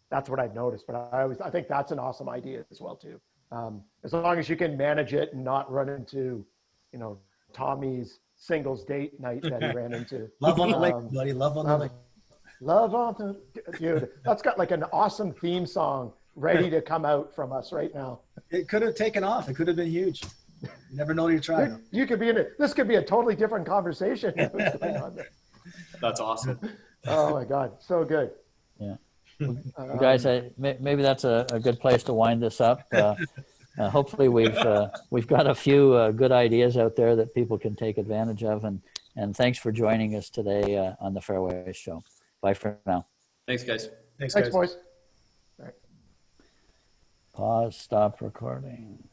S3: That's what I've noticed. But I think that's an awesome idea as well too. As long as you can manage it and not run into, Tommy's singles date night that he ran into.
S2: Love on the lake, buddy. Love on the lake.
S3: Love on the, dude. That's got like an awesome theme song ready to come out from us right now.
S2: It could have taken off. It could have been huge. You never know till you try.
S3: You could be in it. This could be a totally different conversation. Going on there.
S4: That's awesome.
S3: Oh my God, so good.
S1: Yeah, you guys, maybe that's a good place to wind this up. Hopefully, we've got a few good ideas out there that people can take advantage of. And thanks for joining us today on the Fairways Show. Bye for now.
S4: Thanks, guys.
S2: Thanks,
S3: Thanks,
S2: guys.
S3: boys. All right.
S1: Pause. Stop recording.